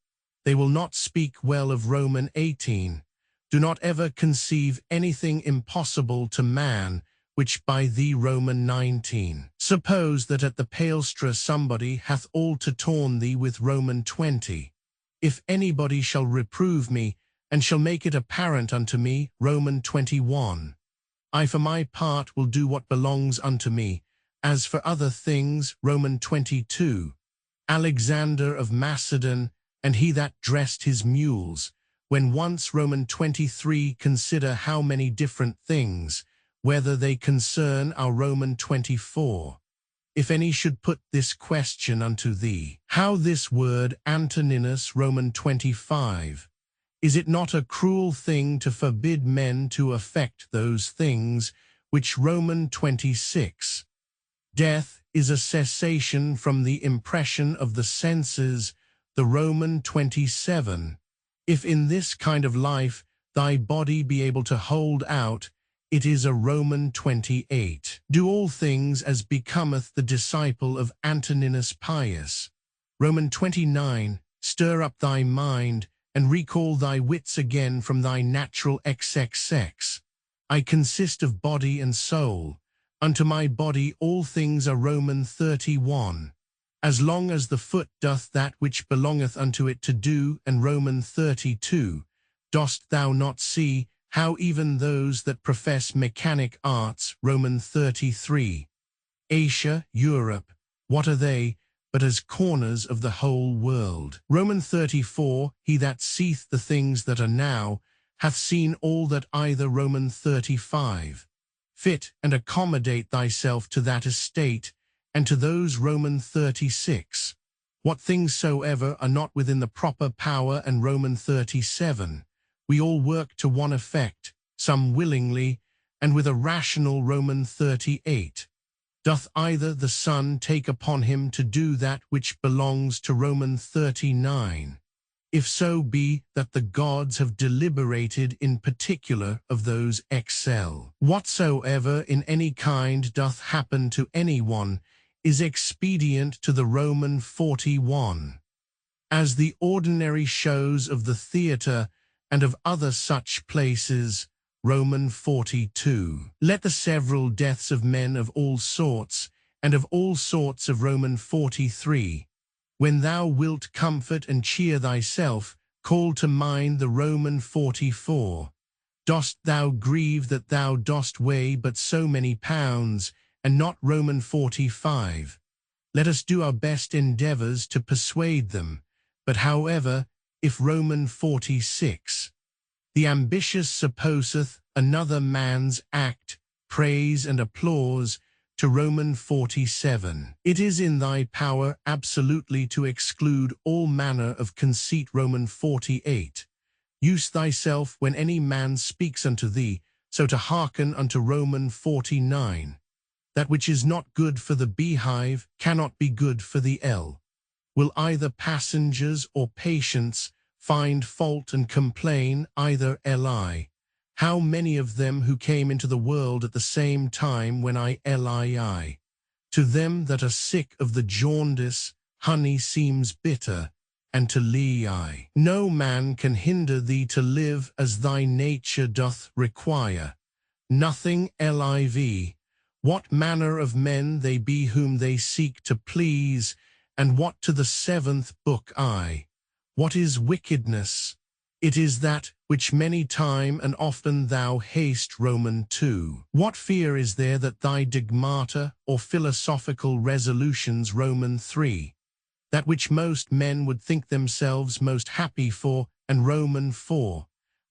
They will not speak well of. Roman 18. Do not ever conceive anything impossible to man, which by thee. Roman 19. Suppose that at the palestra somebody hath all to torn thee with. Roman 20. If anybody shall reprove me, and shall make it apparent unto me. Roman 21. I for my part will do what belongs unto me. As for other things. Roman 22. Alexander of Macedon and he that dressed his mules. When once Roman 23 consider how many different things, whether they concern our Roman 24. If any should put this question unto thee, how this word Antoninus Roman 25? Is it not a cruel thing to forbid men to affect those things which Roman 26? Death is a cessation from the impression of the senses, the Roman 27. If in this kind of life thy body be able to hold out, it is a Roman 28. Do all things as becometh the disciple of Antoninus Pius. Roman 29. Stir up thy mind, and recall thy wits again from thy natural XXX. I consist of body and soul. Unto my body all things are Roman 31. As long as the foot doth that which belongeth unto it to do, and Roman 32. Dost thou not see how even those that profess mechanic arts, Roman 33. Asia, Europe, what are they, but as corners of the whole world? Roman 34. He that seeth the things that are now, hath seen all that either. Roman 35. Fit and accommodate thyself to that estate, and to those. Roman 36. What things soever are not within the proper power. And Roman 37. We all work to one effect, some willingly, and with a rational. Roman 38. Doth either the Son take upon him to do that which belongs to? Roman 39. If so be that the gods have deliberated in particular of those excel. Whatsoever in any kind doth happen to any one is expedient to the. Roman 41. As the ordinary shows of the theatre and of other such places. Roman 42. Let the several deaths of men of all sorts, and of all sorts of. Roman 43. When thou wilt comfort and cheer thyself, call to mind the. Roman 44. Dost thou grieve that thou dost weigh but so many pounds, and not? Roman 45. Let us do our best endeavours to persuade them. But however, if. Roman 46. The ambitious supposeth another man's act, praise and applause, to. Roman 47. It is in thy power absolutely to exclude all manner of conceit. Roman 48. Use thyself when any man speaks unto thee, so to hearken unto. Roman 49. That which is not good for the beehive cannot be good for the L. Will either passengers or patients find fault and complain, either li? How many of them who came into the world at the same time when I lii? To them that are sick of the jaundice, honey seems bitter, and to lei. No man can hinder thee to live as thy nature doth require. Nothing liv. What manner of men they be whom they seek to please, and what to the 7th book I. What is wickedness? It is that which many time and often thou hast. Roman 2. What fear is there that thy digmata or philosophical resolutions? Roman 3. That which most men would think themselves most happy for. And Roman 4.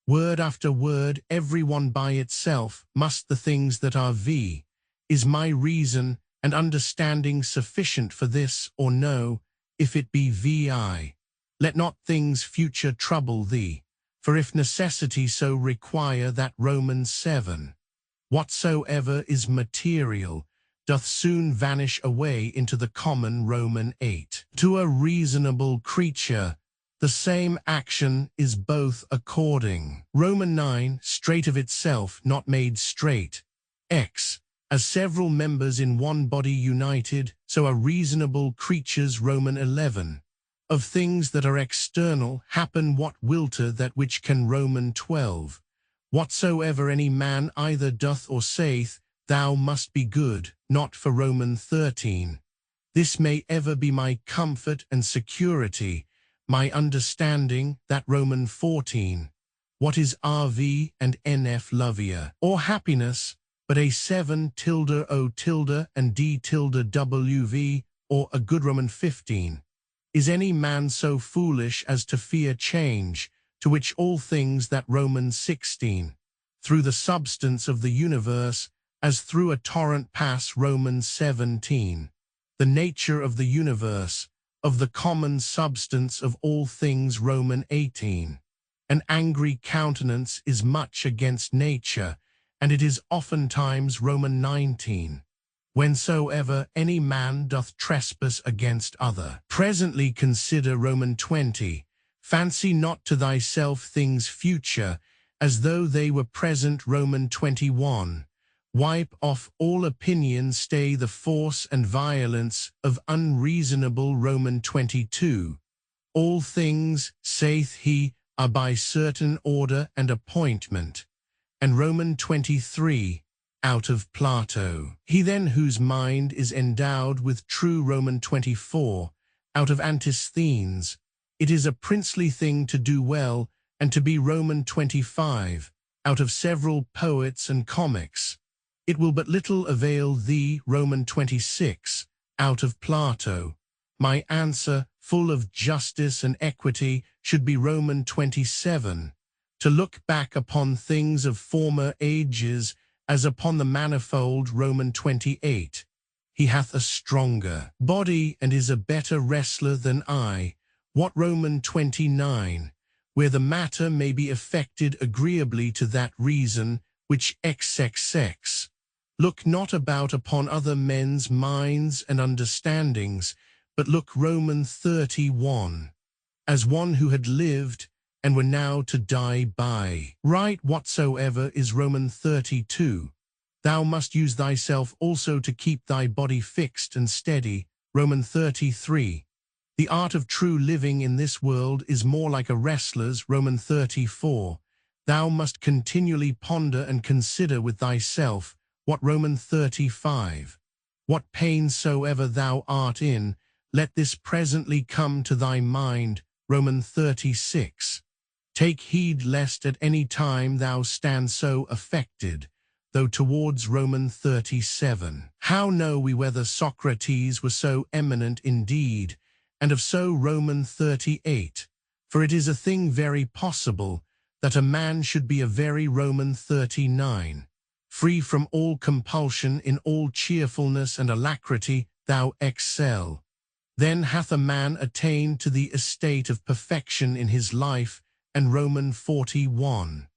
Word after word, every one by itself, must the things that are v. Is my reason and understanding sufficient for this, or no, if it be vi? Let not things future trouble thee, for if necessity so require that. Roman 7. Whatsoever is material doth soon vanish away into the common. Roman 8. To a reasonable creature the same action is both according. Roman 9. Straight of itself, not made straight. X. As several members in one body united, so are reasonable creatures. Roman 11. Of things that are external happen what will to that which can. Roman 12. Whatsoever any man either doth or saith, thou must be good, not for. Roman 13. This may ever be my comfort and security, my understanding, that. Roman 14. What is RV and NF lovier, or happiness, but a 7 tilde O tilde and D tilde WV, or a good? Roman 15. Is any man so foolish as to fear change, to which all things that Romans 16, through the substance of the universe, as through a torrent pass Romans 17, the nature of the universe, of the common substance of all things Roman 18. An angry countenance is much against nature, and it is oftentimes Roman 19. Whensoever any man doth trespass against other. Presently consider Roman 20. Fancy not to thyself things future, as though they were present Roman 21. Wipe off all opinion, stay the force and violence of unreasonable Roman 22. All things, saith he, are by certain order and appointment. And Roman 23. Out of Plato. He then whose mind is endowed with true Roman 24, out of Antisthenes, it is a princely thing to do well, and to be Roman 25, out of several poets and comics. It will but little avail thee, Roman 26, out of Plato. My answer, full of justice and equity, should be Roman 27, to look back upon things of former ages, as upon the manifold Roman 28. He hath a stronger body and is a better wrestler than I. What Roman 29, where the matter may be effected agreeably to that reason, which XXX. Look not about upon other men's minds and understandings, but look Roman 31, as one who had lived, and were now to die by. Right whatsoever is Roman 32. Thou must use thyself also to keep thy body fixed and steady. Roman 33. The art of true living in this world is more like a wrestler's. Roman 34. Thou must continually ponder and consider with thyself. What Roman 35. What pain soever thou art in, let this presently come to thy mind. Roman 36. Take heed lest at any time thou stand so affected, though towards Roman 37. How know we whether Socrates was so eminent indeed, and of so Roman 38? For it is a thing very possible, that a man should be a very Roman 39, free from all compulsion, in all cheerfulness and alacrity thou excel. Then hath a man attained to the estate of perfection in his life, and Roman 41.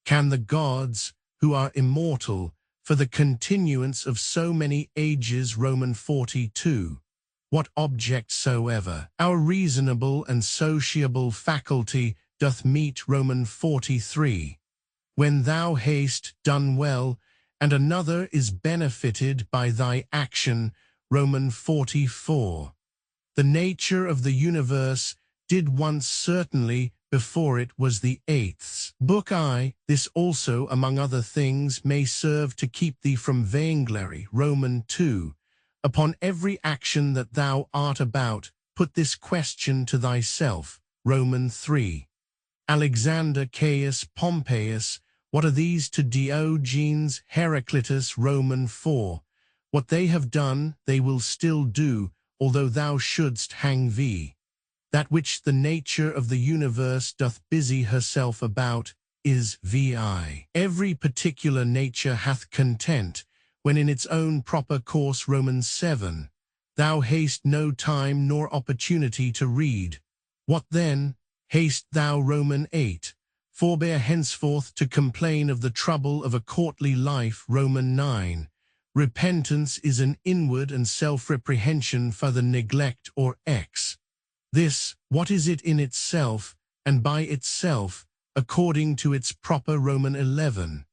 Can the gods, who are immortal, for the continuance of so many ages, Roman 42, what object soever, our reasonable and sociable faculty doth meet, Roman 43, when thou hast done well, and another is benefited by thy action, Roman 44. The nature of the universe did once certainly before it was the eighths. Book I, this also among other things may serve to keep thee from vainglory. Roman 2. Upon every action that thou art about, put this question to thyself. Roman 3. Alexander, Caius, Pompeius, what are these to Diogenes, Heraclitus? Roman 4. What they have done, they will still do, although thou shouldst hang thee. That which the nature of the universe doth busy herself about, is vi. Every particular nature hath content, when in its own proper course. Romans 7. Thou hast no time nor opportunity to read. What then? Haste thou. Roman 8. Forbear henceforth to complain of the trouble of a courtly life. Roman 9. Repentance is an inward and self-reprehension for the neglect or X. This, what is it in itself, and by itself, according to its proper. Roman 11.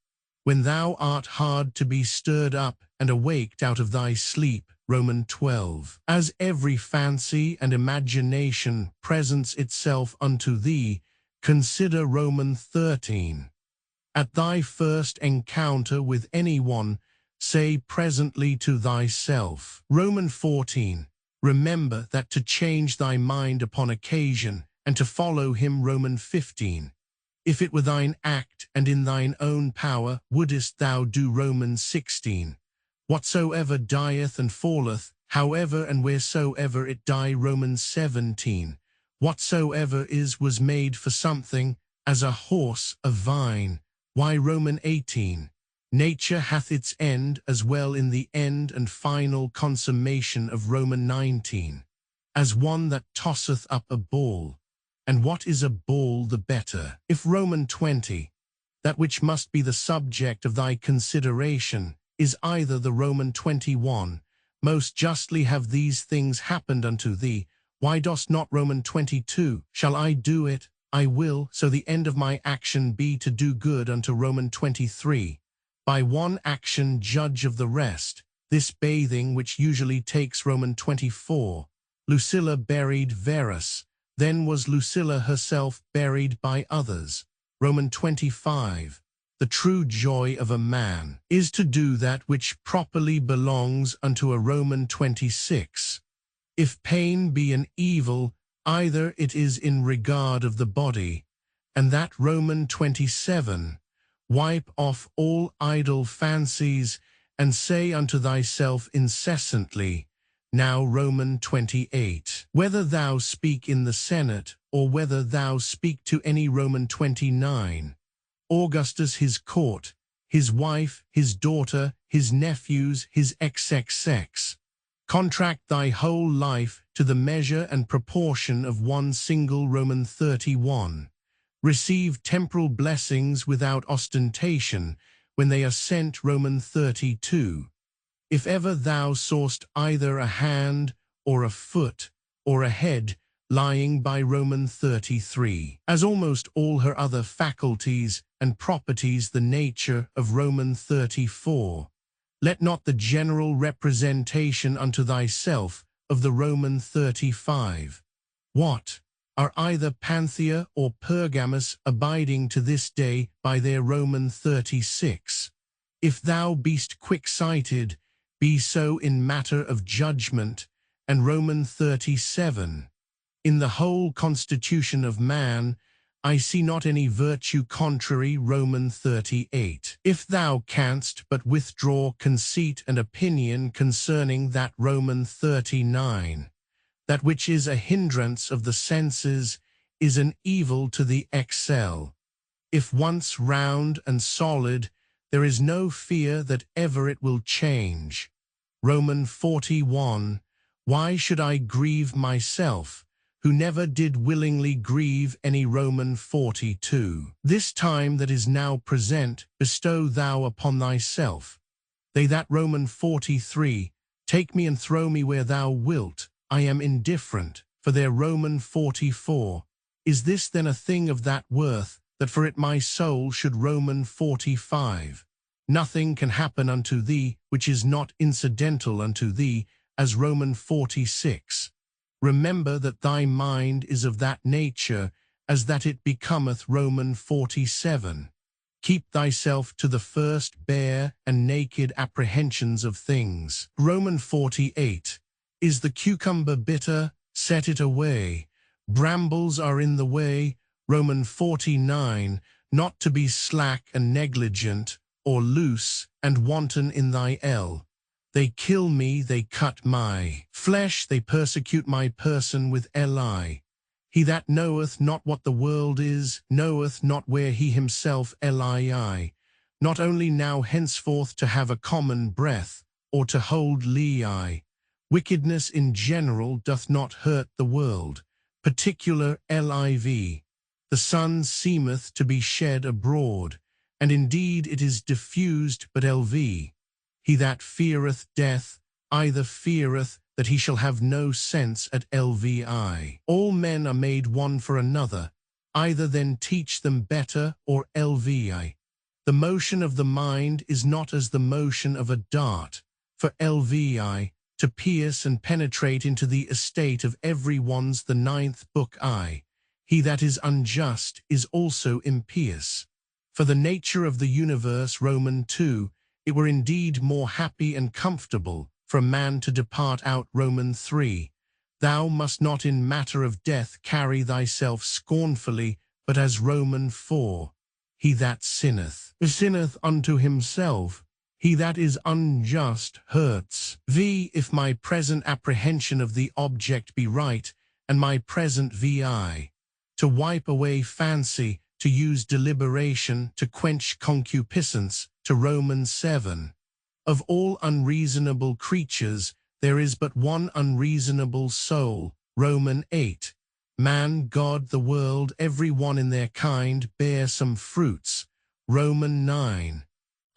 When thou art hard to be stirred up and awaked out of thy sleep. Roman 12. As every fancy and imagination presents itself unto thee, consider. Roman 13. At thy first encounter with any one, say presently to thyself. Roman 14. Remember that to change thy mind upon occasion, and to follow him. Roman 15. If it were thine act and in thine own power, wouldest thou do. Roman 16. Whatsoever dieth and falleth however and wheresoever it die. Romans 17. Whatsoever is was made for something, as a horse, a vine. Why Roman 18. Nature hath its end as well in the end and final consummation of Roman 19. As one that tosseth up a ball. And what is a ball the better? If Roman 20, that which must be the subject of thy consideration, is either the Roman 21, most justly have these things happened unto thee, why dost not Roman 22, shall I do it? I will, so the end of my action be to do good unto Roman 23. By one action judge of the rest, this bathing which usually takes Roman 24. Lucilla buried Verus, then was Lucilla herself buried by others. Roman 25. The true joy of a man is to do that which properly belongs unto a Roman 26. If pain be an evil, either it is in regard of the body, and that Roman 27. Wipe off all idle fancies, and say unto thyself incessantly, now Roman 28. Whether thou speak in the Senate, or whether thou speak to any Roman 29. Augustus his court, his wife, his daughter, his nephews, his XXX. Contract thy whole life to the measure and proportion of one single Roman 31. Receive temporal blessings without ostentation when they are sent Roman 32. If ever thou sawest either a hand, or a foot, or a head, lying by Roman 33, as almost all her other faculties and properties the nature of Roman 34, let not the general representation unto thyself of the Roman 35. What? Are either Panthea or Pergamus abiding to this day by their Roman 36? If thou beest quick-sighted, be so in matter of judgment, and Roman 37. In the whole constitution of man, I see not any virtue contrary. Roman 38. If thou canst but withdraw conceit and opinion concerning that Roman 39. That which is a hindrance of the senses is an evil to the excel. If once round and solid, there is no fear that ever it will change. Roman 41. Why should I grieve myself, who never did willingly grieve any? Roman 42. This time that is now present, bestow thou upon thyself. They that Roman 43. Take me and throw me where thou wilt, I am indifferent, for their Roman 44. Is this then a thing of that worth, that for it my soul should? Roman 45. Nothing can happen unto thee, which is not incidental unto thee, as Roman 46. Remember that thy mind is of that nature, as that it becometh. Roman 47. Keep thyself to the first bare and naked apprehensions of things. Roman 48. Is the cucumber bitter? Set it away. Brambles are in the way. Roman 49. Not to be slack and negligent, or loose and wanton in thy L. They kill me, they cut my flesh, they persecute my person with Li. He that knoweth not what the world is, knoweth not where he himself Lii. Not only now henceforth to have a common breath, or to hold lii. Wickedness in general doth not hurt the world. Particular liv. The sun seemeth to be shed abroad, and indeed it is diffused, but lv. He that feareth death, either feareth that he shall have no sense at lvi. All men are made one for another, either then teach them better, or lvi. The motion of the mind is not as the motion of a dart, for lvi, to pierce and penetrate into the estate of every one's. The 9th book I. He that is unjust is also impious. For the nature of the universe. Roman 2. It were indeed more happy and comfortable for a man to depart out. Roman 3. Thou must not in matter of death carry thyself scornfully, but as Roman 4. He that sinneth unto himself. He that is unjust hurts. If my present apprehension of the object be right, and my present vi, to wipe away fancy, to use deliberation, to quench concupiscence, to Romans 7. Of all unreasonable creatures, there is but one unreasonable soul, Roman 8. Man, God, the world, every one in their kind, bear some fruits, Roman 9.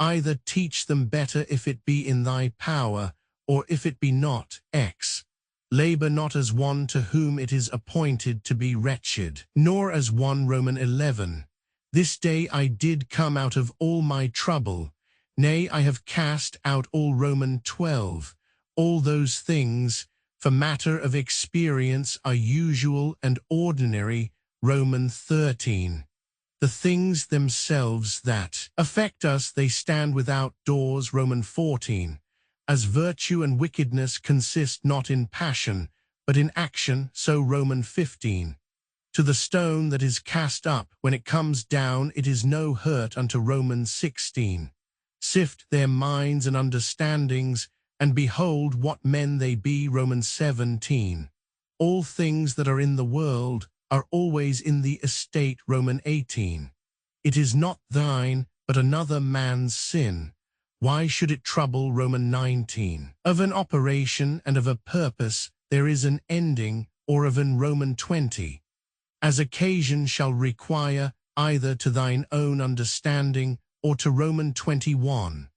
Either teach them better if it be in thy power, or if it be not, X. Labor not as one to whom it is appointed to be wretched, nor as one, Roman 11. This day I did come out of all my trouble, nay, I have cast out all, Roman 12. All those things, for matter of experience, are usual and ordinary, Roman 13. The things themselves that affect us, they stand without doors, Roman 14. As virtue and wickedness consist not in passion, but in action, so Roman 15. To the stone that is cast up, when it comes down, it is no hurt unto, Romans 16. Sift their minds and understandings, and behold what men they be, Romans 17. All things that are in the world are always in the estate, Roman 18. It is not thine, but another man's sin. Why should it trouble, Roman 19? Of an operation and of a purpose there is an ending, or of an, Roman 20. As occasion shall require, either to thine own understanding, or to, Roman 21.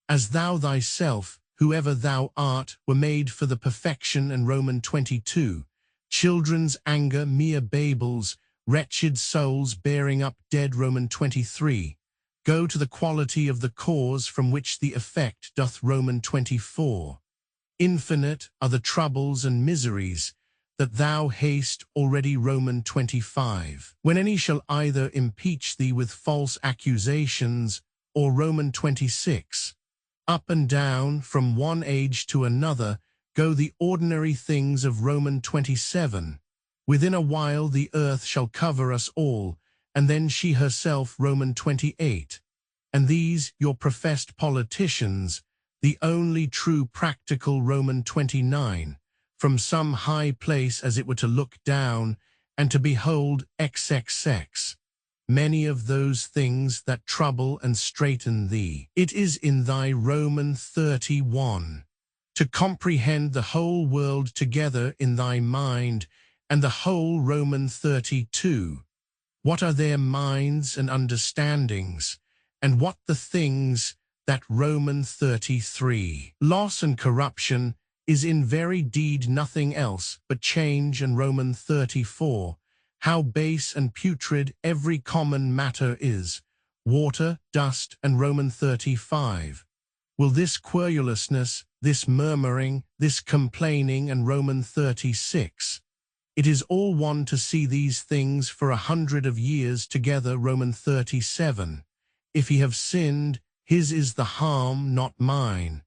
As thou thyself, whoever thou art, were made for the perfection, and Roman 22. Children's anger, mere babels, wretched souls bearing up dead, Roman 23. Go to the quality of the cause from which the effect doth, Roman 24. Infinite are the troubles and miseries that thou hast already, Roman 25. When any shall either impeach thee with false accusations, or, Roman 26. Up and down, from one age to another, go the ordinary things of, Roman 27. Within a while the earth shall cover us all, and then she herself, Roman 28. And these, your professed politicians, the only true practical, Roman 29. From some high place as it were to look down, and to behold XXX. Many of those things that trouble and straiten thee. It is in thy, Roman 31. To comprehend the whole world together in thy mind, and the whole, Roman 32. What are their minds and understandings, and what the things that, Roman 33. Loss and corruption is in very deed nothing else but change, and Roman 34. How base and putrid every common matter is, water, dust, and Roman 35. Will this querulousness, this murmuring, this complaining, and Roman 36. It is all one to see these things for 100 of years together, Roman 37. If he have sinned, his is the harm, not mine.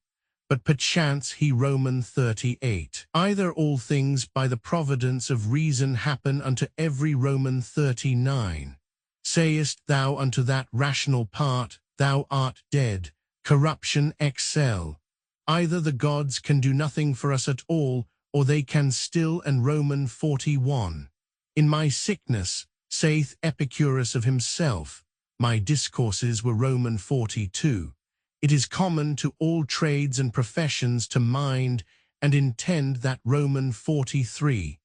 But perchance he, Roman 38. Either all things by the providence of reason happen unto every, Roman 39. Sayest thou unto that rational part, thou art dead, corruption excel. Either the gods can do nothing for us at all, or they can still, and Roman 41. In my sickness, saith Epicurus of himself, my discourses were, Roman 42. It is common to all trades and professions to mind and intend that, Roman 43.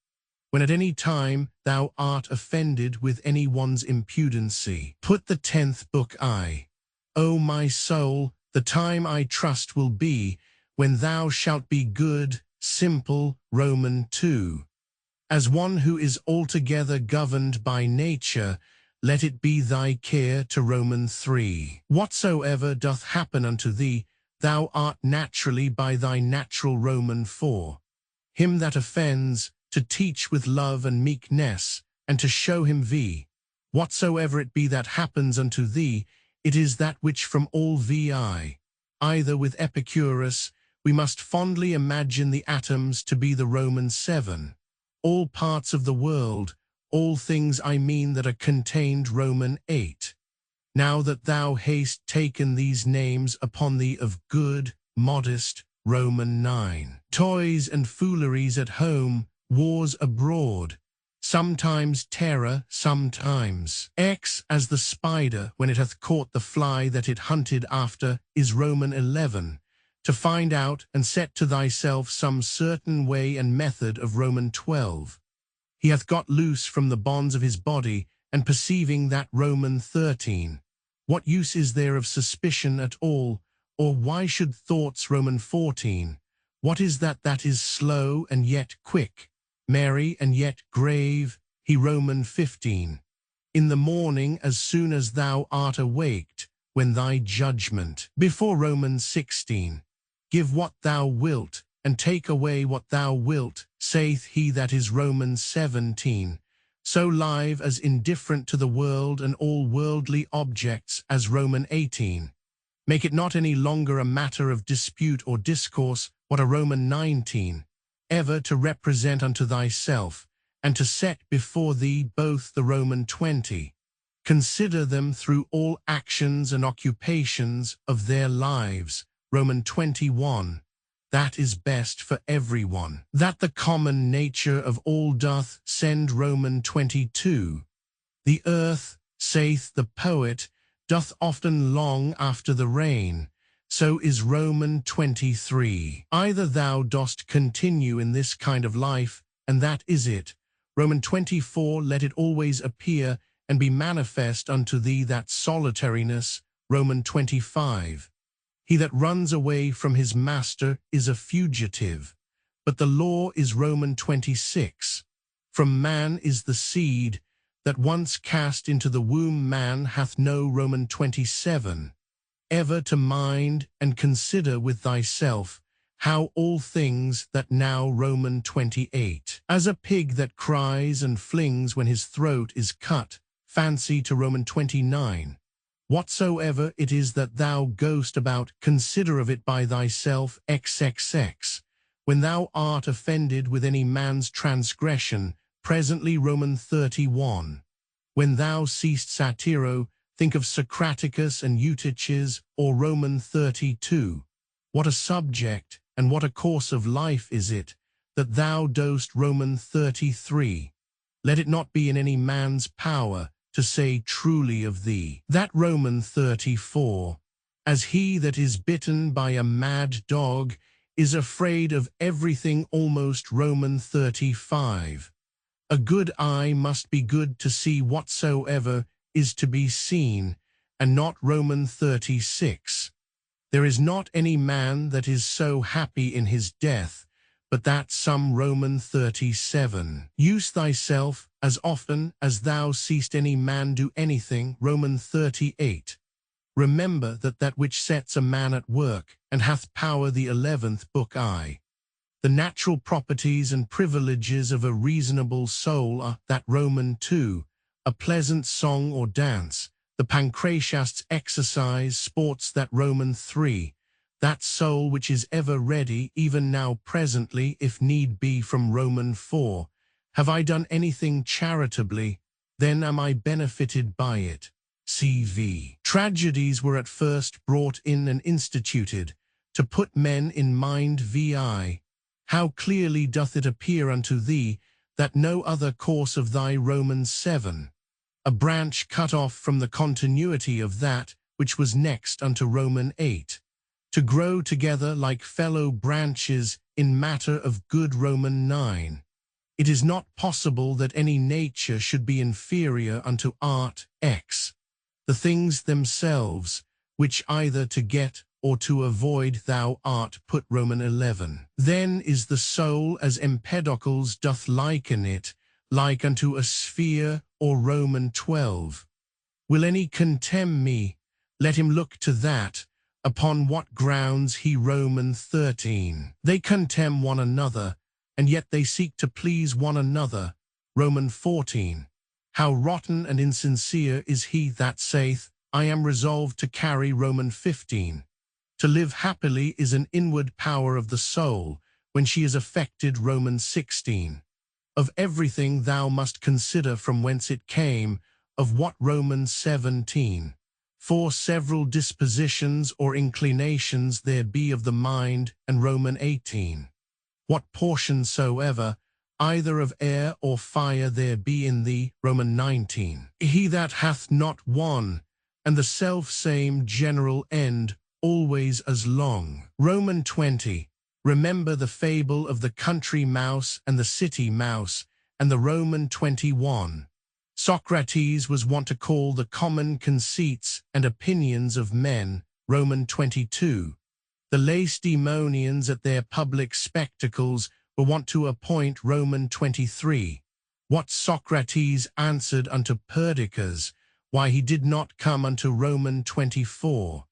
When at any time thou art offended with any one's impudency, put the 10th book I. O my soul, the time I trust will be, when thou shalt be good, simple, Roman 2. As one who is altogether governed by nature, let it be thy care, to Roman 3. Whatsoever doth happen unto thee, thou art naturally by thy natural, Roman 4. Him that offends, to teach with love and meekness, and to show him whatsoever it be that happens unto thee, it is that which from all vi. Either with Epicurus, we must fondly imagine the atoms to be the Roman 7. All parts of the world, all things I mean that are contained, Roman 8. now that thou hast taken these names upon thee of good, modest, Roman 9. Toys and fooleries at home, wars abroad, sometimes terror, sometimes X as the spider when it hath caught the fly that it hunted after, is Roman 11. To find out and set to thyself some certain way and method of Roman 12. He hath got loose from the bonds of his body, and perceiving that Roman 13. What use is there of suspicion at all, or why should thoughts Roman 14? What is that is slow and yet quick, merry and yet grave, he Roman 15. In the morning as soon as thou art awaked, when thy judgment, before Roman 16. Give what thou wilt, and take away what thou wilt, saith he that is Roman 17. So live as indifferent to the world and all worldly objects as Roman 18. Make it not any longer a matter of dispute or discourse what a Roman 19, ever to represent unto thyself, and to set before thee both the Roman 20. Consider them through all actions and occupations of their lives, Roman 21. That is best for everyone. That the common nature of all doth send Roman 22. The earth, saith the poet, doth often long after the rain. So is Roman 23. Either thou dost continue in this kind of life, and that is it. Roman 24, let it always appear and be manifest unto thee that solitariness, Roman 25. He that runs away from his master is a fugitive. But the law is Roman 26. From man is the seed, that once cast into the womb man hath no Roman 27. Ever to mind and consider with thyself how all things that now Roman 28. As a pig that cries and flings when his throat is cut, fancy to Roman 29. Whatsoever it is that thou goest about, consider of it by thyself XXX. When thou art offended with any man's transgression, presently Roman 31. When thou seest Satiro, think of Socraticus and Eutyches, or Roman 32. What a subject, and what a course of life is it, that thou dost Roman 33. Let it not be in any man's power to say truly of thee. That Roman 34. As he that is bitten by a mad dog is afraid of everything, almost Roman 35. A good eye must be good to see whatsoever is to be seen, and not Roman 36. There is not any man that is so happy in his death, but that some Roman 37. Use thyself as often as thou seest any man do anything, Roman 38. Remember that which sets a man at work, and hath power, the 11th book I. The natural properties and privileges of a reasonable soul are that Roman 2, a pleasant song or dance, the pancratiast's exercise, sports, that Roman 3, that soul which is ever ready, even now presently, if need be, from Roman 4. Have I done anything charitably, then am I benefited by it. CV. Tragedies were at first brought in and instituted, to put men in mind. Vi. How clearly doth it appear unto thee, that no other course of thy Roman 7, a branch cut off from the continuity of that which was next unto Roman 8, to grow together like fellow branches in matter of good, Roman 9. It is not possible that any nature should be inferior unto art. X. The things themselves, which either to get or to avoid thou art put, Roman 11. Then is the soul, as Empedocles doth liken it, like unto a sphere, or Roman 12. Will any contemn me? Let him look to that. Upon what grounds he, Roman 13. They contemn one another, and yet they seek to please one another, Roman 14. How rotten and insincere is he that saith, I am resolved to carry, Roman 15. To live happily is an inward power of the soul, when she is affected, Roman 16. Of everything thou must consider from whence it came, of what, Roman 17. For several dispositions or inclinations there be of the mind, and Roman 18. What portion soever, either of air or fire there be in thee, Roman 19. He that hath not one, and the self-same general end, always as long. Roman 20. Remember the fable of the country mouse and the city mouse, and the Roman 21. Socrates was wont to call the common conceits and opinions of men, Roman 22. The Lacedaemonians at their public spectacles were wont to appoint, Roman 23. What Socrates answered unto Perdiccas, why he did not come unto Roman 24.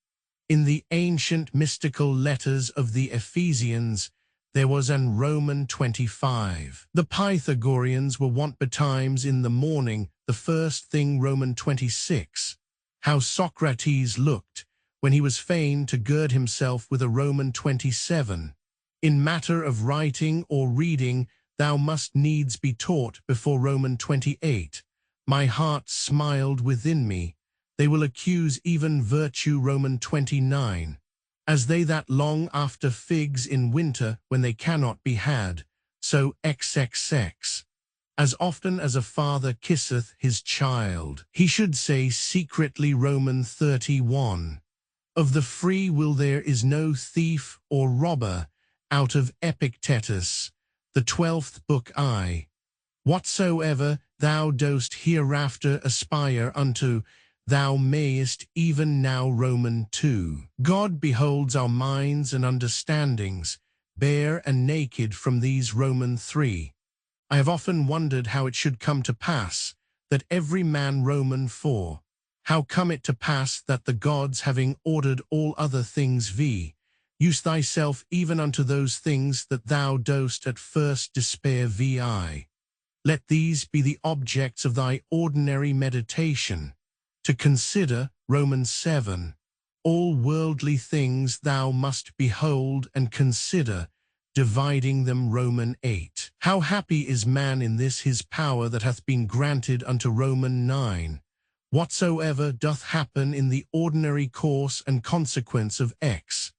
In the ancient mystical letters of the Ephesians, there was an Roman 25. The Pythagoreans were wont betimes in the morning, the first thing, Roman 26. How Socrates looked, when he was fain to gird himself, with a Roman 27. In matter of writing or reading, thou must needs be taught, before Roman 28. My heart smiled within me. They will accuse even virtue, Roman 29. As they that long after figs in winter, when they cannot be had, so XXX. As often as a father kisseth his child, he should say secretly, Roman 31. Of the free will there is no thief or robber, out of Epictetus, the 12th book I. Whatsoever thou dost hereafter aspire unto, thou mayest even now, Roman 2. God beholds our minds and understandings, bare and naked from these, Roman 3. I have often wondered how it should come to pass, that every man, Roman 4. How come it to pass that the gods, having ordered all other things use thyself even unto those things that thou dost at first despair vi. Let these be the objects of thy ordinary meditation. To consider, Romans 7. All worldly things thou must behold and consider, dividing them, Roman 8. How happy is man in this his power that hath been granted unto, Roman 9. Whatsoever doth happen in the ordinary course and consequence of X.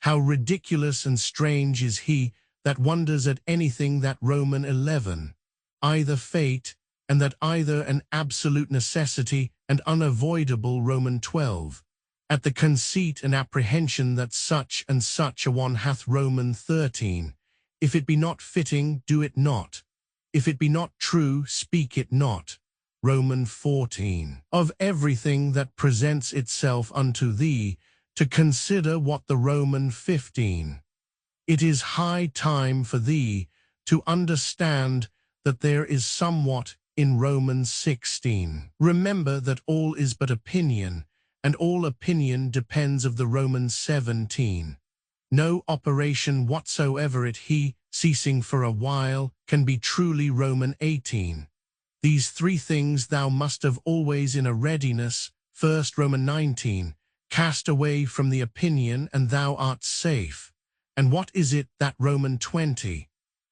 How ridiculous and strange is he that wonders at anything, that, Roman 11. Either fate, and that either an absolute necessity and unavoidable, Roman 12. At the conceit and apprehension that such and such a one hath, Roman 13. If it be not fitting, do it not. If it be not true, speak it not, Roman 14. Of everything that presents itself unto thee, to consider what, the Roman 15. It is high time for thee to understand that there is somewhat in Romans 16. Remember that all is but opinion, and all opinion depends of the Romans 17. No operation whatsoever it he, ceasing for a while, can be truly, Roman 18. These three things thou must have always in a readiness, first, Roman 19. Cast away from the opinion, and thou art safe. And what is it, that, Roman 20?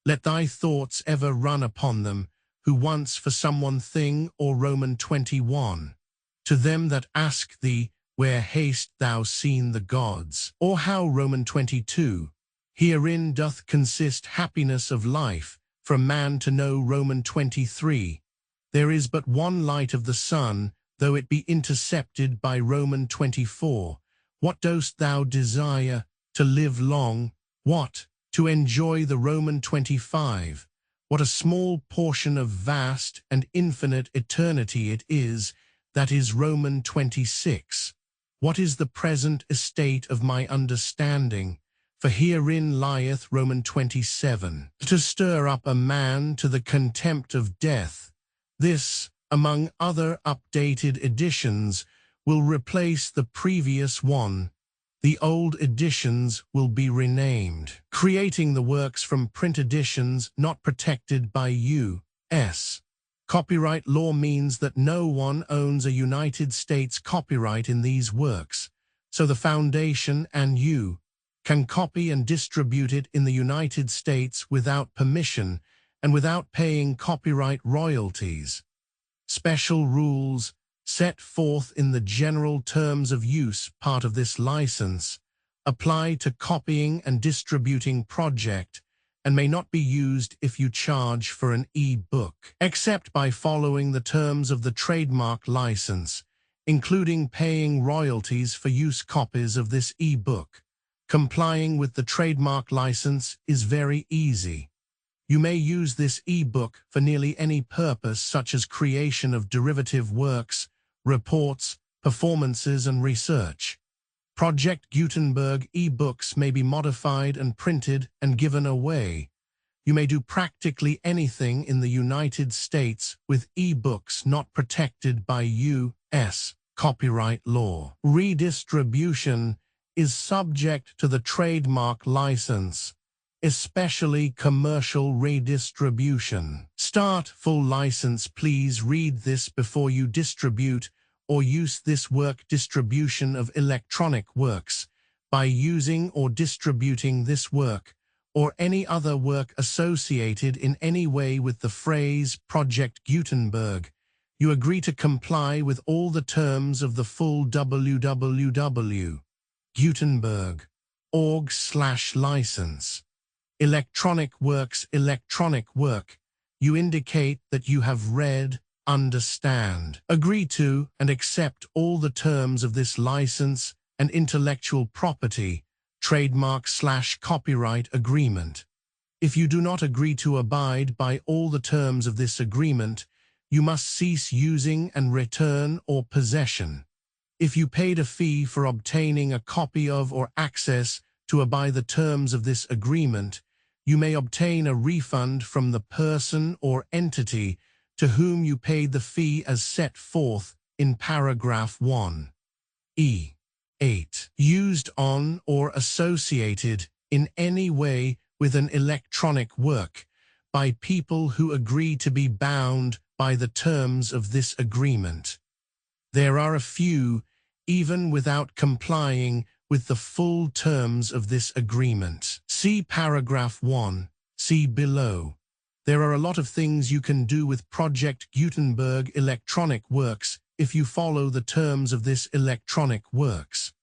Let thy thoughts ever run upon them, who once for some one thing, or Roman 21. To them that ask thee, where hast thou seen the gods? Or how, Roman 22. Herein doth consist happiness of life, for a man to know, Roman 23. There is but one light of the sun, though it be intercepted by, Roman 24. What dost thou desire? To live long? What? To enjoy the, Roman 25. What a small portion of vast and infinite eternity it is, that is, Roman 26. What is the present estate of my understanding? For herein lieth, Roman 27. To stir up a man to the contempt of death. This, among other updated editions, will replace the previous one. The old editions will be renamed. Creating the works from print editions not protected by U.S. copyright law means that no one owns a United States copyright in these works, so the Foundation and you can copy and distribute it in the United States without permission and without paying copyright royalties. Special rules set forth in the general terms of use part of this license apply to copying and distributing project and may not be used if you charge for an e-book, except by following the terms of the trademark license, including paying royalties for use copies of this e-book. Complying with the trademark license is very easy. You may use this e-book for nearly any purpose, such as creation of derivative works, reports, performances, and research. Project Gutenberg e-books may be modified and printed and given away. You may do practically anything in the United States with e-books not protected by U.S. copyright law. Redistribution is subject to the trademark license, especially commercial redistribution. Start full license. Please read this before you distribute or use this work. Distribution of electronic works by using or distributing this work or any other work associated in any way with the phrase Project Gutenberg. You agree to comply with all the terms of the full www.gutenberg.org/license. Electronic works. Electronic work. You indicate that you have read, understand, agree to, and accept all the terms of this license and intellectual property, trademark/copyright agreement. If you do not agree to abide by all the terms of this agreement, you must cease using and return or possession. If you paid a fee for obtaining a copy of or access to by the terms of this agreement, you may obtain a refund from the person or entity to whom you paid the fee as set forth in paragraph 1e. 8. Used on or associated in any way with an electronic work by people who agree to be bound by the terms of this agreement. There are a few, even without complying with the full terms of this agreement. See paragraph 1, see below. There are a lot of things you can do with Project Gutenberg electronic works if you follow the terms of this electronic works.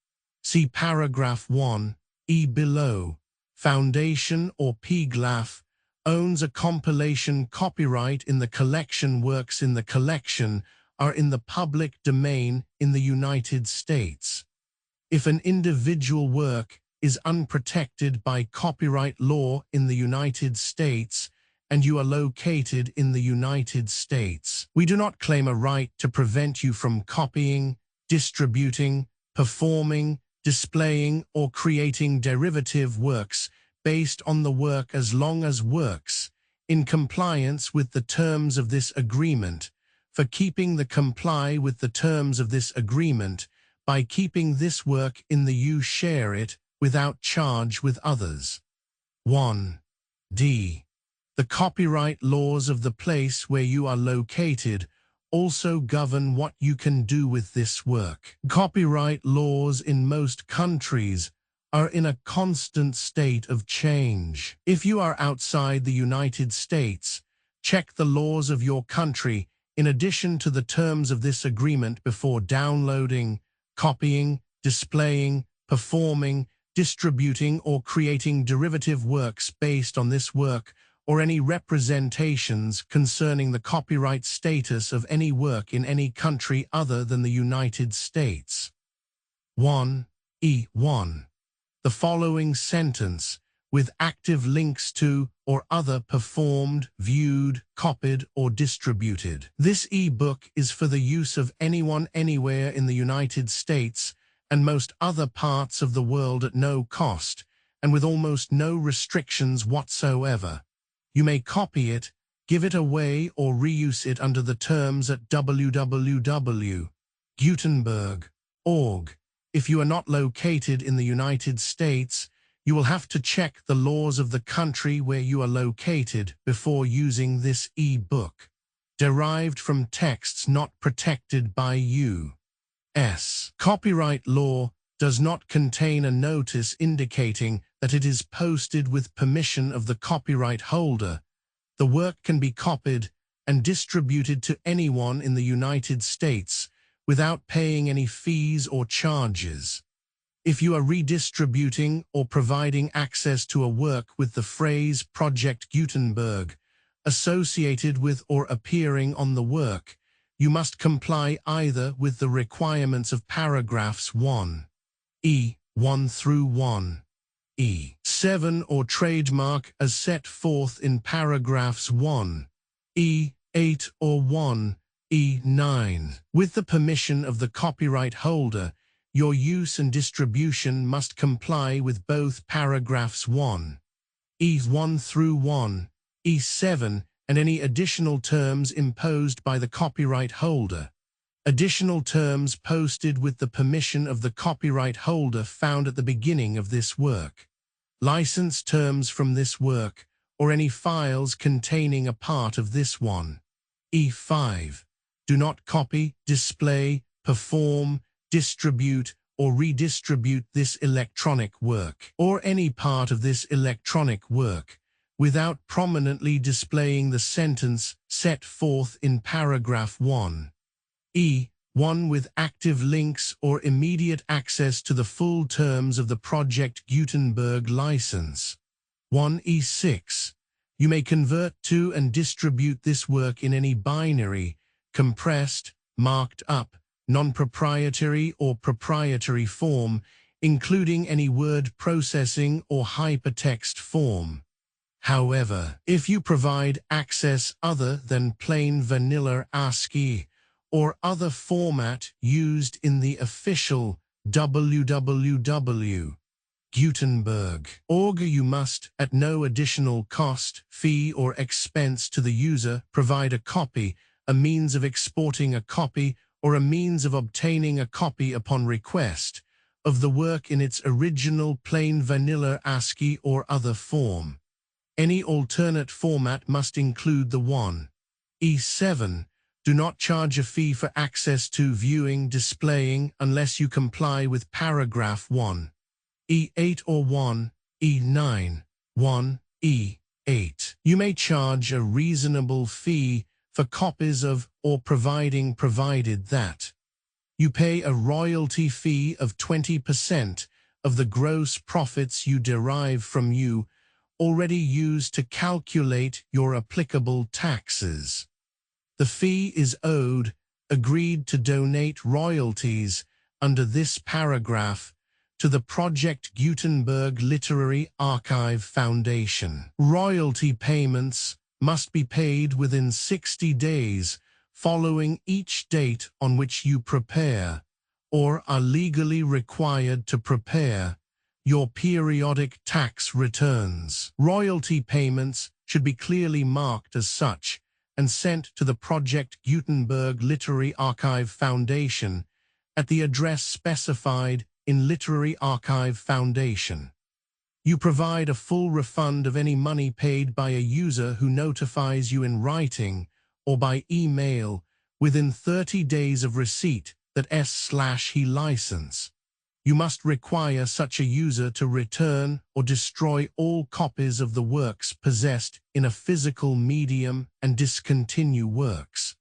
See paragraph 1e below. Foundation or PGLAF owns a compilation copyright in the collection. Works in the collection are in the public domain in the United States. If an individual work is unprotected by copyright law in the United States, and you are located in the United States, we do not claim a right to prevent you from copying, distributing, performing, displaying, or creating derivative works based on the work as long as works, in compliance with the terms of this agreement, for keeping the comply with the terms of this agreement by keeping this work in the you share it without charge with others. 1d. The copyright laws of the place where you are located also govern what you can do with this work. Copyright laws in most countries are in a constant state of change. If you are outside the United States, check the laws of your country in addition to the terms of this agreement before downloading, copying, displaying, performing, distributing, or creating derivative works based on this work, or any representations concerning the copyright status of any work in any country other than the United States. 1e1. The following sentence, with active links to or other performed, viewed, copied, or distributed. This e-book is for the use of anyone anywhere in the United States and most other parts of the world at no cost and with almost no restrictions whatsoever. You may copy it, give it away, or reuse it under the terms at www.gutenberg.org. If you are not located in the United States, you will have to check the laws of the country where you are located before using this e-book. Derived from texts not protected by U.S. copyright law does not contain a notice indicating that it is posted with permission of the copyright holder. The work can be copied and distributed to anyone in the United States without paying any fees or charges. If you are redistributing or providing access to a work with the phrase Project Gutenberg associated with or appearing on the work, you must comply either with the requirements of paragraphs 1(e)(1 through 1(e)(7) or trademark as set forth in paragraphs 1(e)(8) or 1(e)(9). With the permission of the copyright holder, your use and distribution must comply with both paragraphs 1(e)(1 through 1(e)(7) and any additional terms imposed by the copyright holder. Additional terms posted with the permission of the copyright holder found at the beginning of this work. License terms from this work, or any files containing a part of this 1(e)(5). Do not copy, display, perform, distribute, or redistribute this electronic work, or any part of this electronic work, without prominently displaying the sentence set forth in paragraph 1(e)(1) with active links or immediate access to the full terms of the Project Gutenberg license. 1(e)(6). You may convert to and distribute this work in any binary, compressed, marked up, non-proprietary or proprietary form, including any word processing or hypertext form. However, if you provide access other than plain vanilla ASCII or other format used in the official www.gutenberg.org, you must, at no additional cost, fee, or expense to the user, provide a copy, a means of exporting a copy, or a means of obtaining a copy upon request, of the work in its original plain vanilla ASCII or other form. Any alternate format must include the 1(e)(7). Do not charge a fee for access to viewing, displaying, unless you comply with paragraph 1(e)(8) or 1(e)(9). 1(e)(8). You may charge a reasonable fee for copies of or provided that you pay a royalty fee of 20% of the gross profits you derive from you already used to calculate your applicable taxes. The fee is owed, agreed to donate royalties under this paragraph to the Project Gutenberg Literary Archive Foundation. Royalty payments must be paid within 60 days following each date on which you prepare, or are legally required to prepare, your periodic tax returns. Royalty payments should be clearly marked as such and sent to the Project Gutenberg Literary Archive Foundation at the address specified in Literary Archive Foundation. You provide a full refund of any money paid by a user who notifies you in writing or by email within 30 days of receipt that /he license. You must require such a user to return or destroy all copies of the works possessed in a physical medium and discontinue works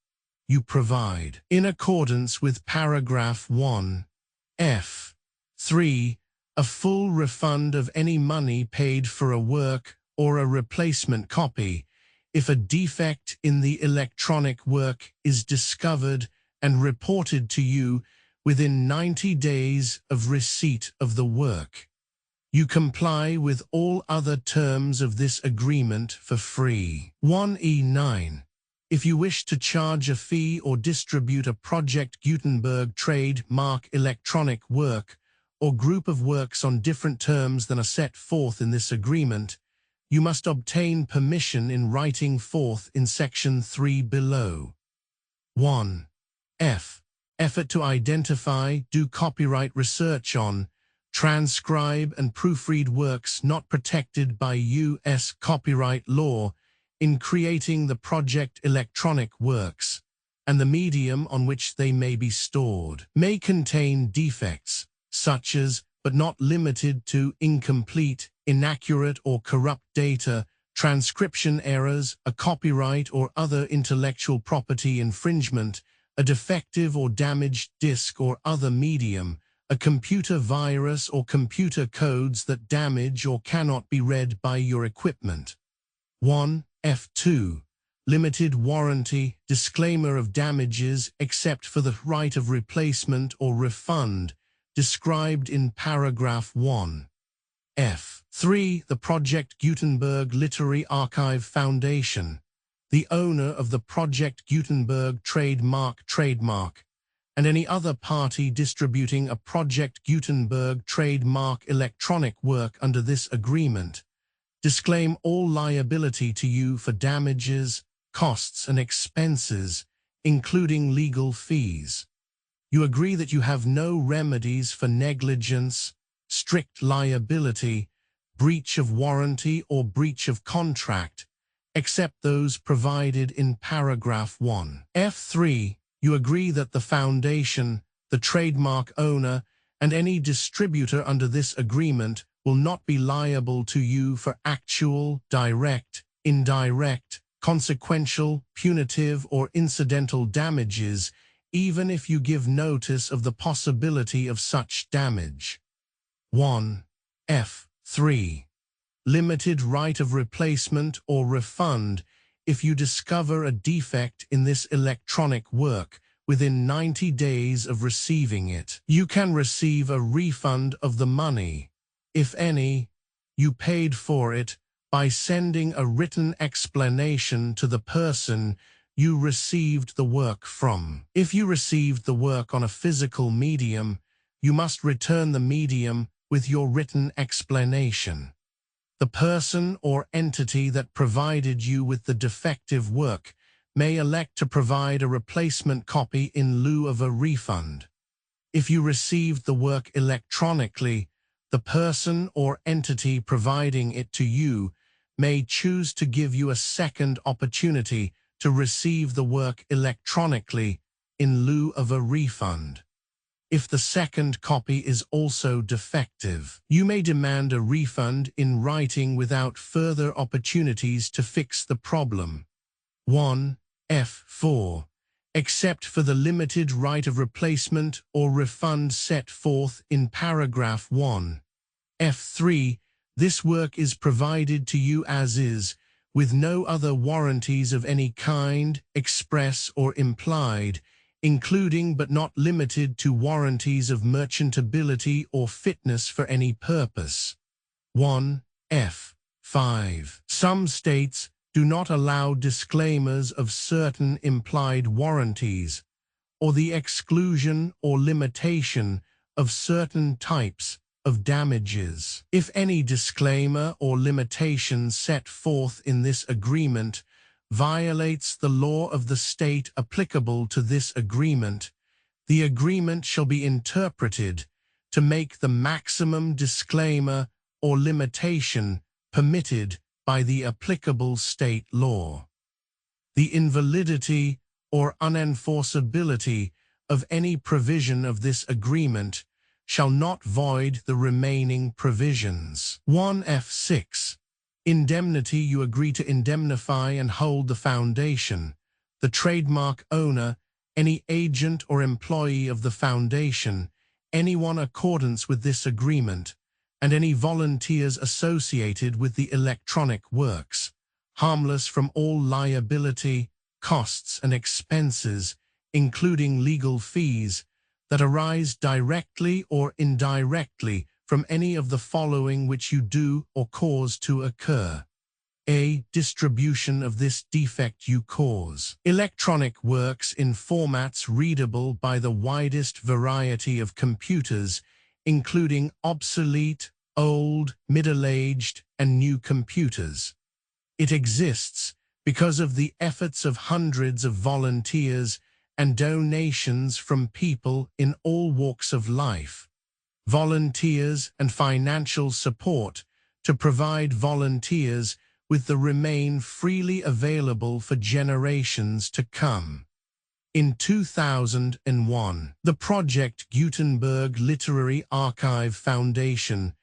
you provide. In accordance with paragraph 1(f)(3), a full refund of any money paid for a work or a replacement copy if a defect in the electronic work is discovered and reported to you within 90 days of receipt of the work. You comply with all other terms of this agreement for free. 1(e)(9). If you wish to charge a fee or distribute a Project Gutenberg trademark electronic work or group of works on different terms than are set forth in this agreement, you must obtain permission in writing forth in section 3 below. 1(f). Effort to identify, do copyright research on, transcribe and proofread works not protected by U.S. copyright law in creating the project electronic works, and the medium on which they may be stored may contain defects, such as, but not limited to, incomplete, inaccurate or corrupt data, transcription errors, a copyright or other intellectual property infringement, a defective or damaged disk or other medium, a computer virus or computer codes that damage or cannot be read by your equipment. 1. F2. Limited warranty, disclaimer of damages except for the right of replacement or refund, described in paragraph 1. F3. The Project Gutenberg Literary Archive Foundation, the owner of the Project Gutenberg trademark, and any other party distributing a Project Gutenberg trademark electronic work under this agreement, disclaim all liability to you for damages, costs, and expenses, including legal fees. You agree that you have no remedies for negligence, strict liability, breach of warranty, or breach of contract, except those provided in paragraph 1. F3. You agree that the foundation, the trademark owner, and any distributor under this agreement will not be liable to you for actual, direct, indirect, consequential, punitive, or incidental damages, even if you give notice of the possibility of such damage. 1. F3. Limited right of replacement or refund if you discover a defect in this electronic work within 90 days of receiving it. You can receive a refund of the money, if any, you paid for it by sending a written explanation to the person you received the work from. If you received the work on a physical medium, you must return the medium with your written explanation. The person or entity that provided you with the defective work may elect to provide a replacement copy in lieu of a refund. If you received the work electronically, the person or entity providing it to you may choose to give you a second opportunity to receive the work electronically in lieu of a refund. If the second copy is also defective, you may demand a refund in writing without further opportunities to fix the problem. 1. F4. Except for the limited right of replacement or refund set forth in paragraph 1. F3. This work is provided to you as is, with no other warranties of any kind, express or implied, including but not limited to warranties of merchantability or fitness for any purpose. 1. F5. Some states do not allow disclaimers of certain implied warranties, or the exclusion or limitation of certain types of damages. If any disclaimer or limitation set forth in this agreement violates the law of the state applicable to this agreement, the agreement shall be interpreted to make the maximum disclaimer or limitation permitted by the applicable state law. The invalidity or unenforceability of any provision of this agreement shall not void the remaining provisions. 1 F6. Indemnity. You agree to indemnify and hold the foundation, the trademark owner, any agent or employee of the foundation, anyone in accordance with this agreement, and any volunteers associated with the electronic works, harmless from all liability, costs, and expenses, including legal fees, that arise directly or indirectly from any of the following which you do or cause to occur. A. Distribution of this defect you cause. Electronic works in formats readable by the widest variety of computers, including obsolete, old, middle-aged, and new computers. It exists because of the efforts of hundreds of volunteers and donations from people in all walks of life. Volunteers and financial support to provide volunteers with the remain freely available for generations to come. In 2001, the Project Gutenberg Literary Archive Foundation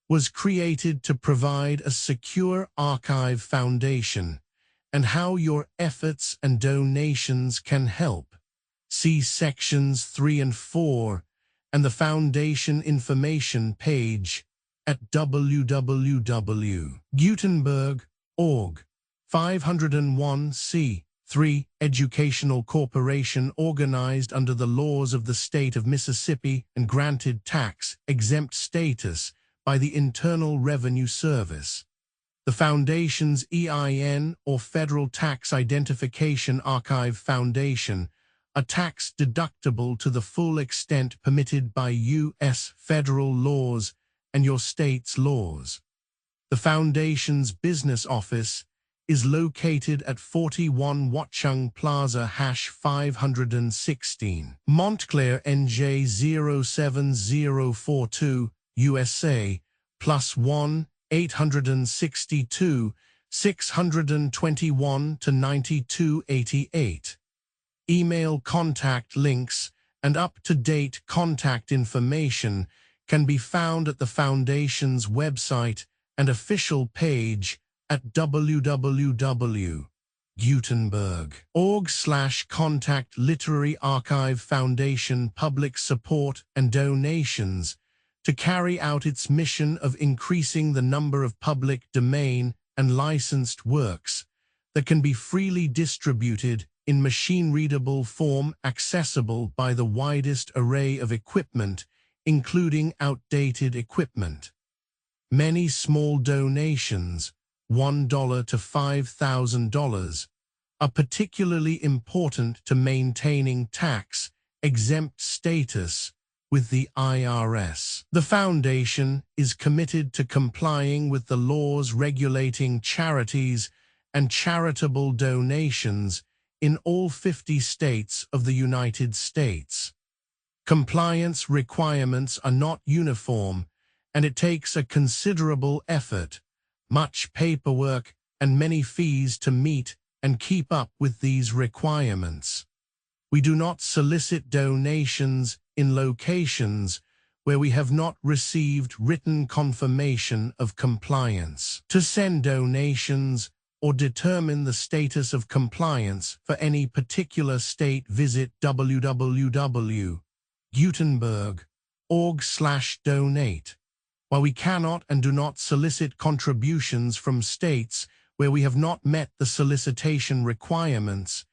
was created to provide a secure archive foundation and how your efforts and donations can help. See sections 3 and 4 and the Foundation information page at www.gutenberg.org. 501c. 3. Educational corporation organized under the laws of the state of Mississippi and granted tax-exempt status by the Internal Revenue Service. The Foundation's EIN, or Federal Tax Identification Archive Foundation, are tax-deductible to the full extent permitted by U.S. federal laws and your state's laws. The Foundation's business office is located at 41 Watchung Plaza, 516, Montclair, NJ 07042, USA, +1 862 621 9288. Email contact links and up-to-date contact information can be found at the Foundation's website and official page at www.gutenberg.org/contact Literary Archive Foundation public support and donations to carry out its mission of increasing the number of public domain and licensed works that can be freely distributed in machine-readable form accessible by the widest array of equipment, including outdated equipment. Many small donations, $1 to $5,000, are particularly important to maintaining tax-exempt status with the IRS. The Foundation is committed to complying with the laws regulating charities and charitable donations in all 50 states of the United States. Compliance requirements are not uniform, and it takes a considerable effort, much paperwork, and many fees to meet and keep up with these requirements. We do not solicit donations in locations where we have not received written confirmation of compliance. To send donations or determine the status of compliance for any particular state, visit www.gutenberg.org/donate. While we cannot and do not solicit contributions from states where we have not met the solicitation requirements,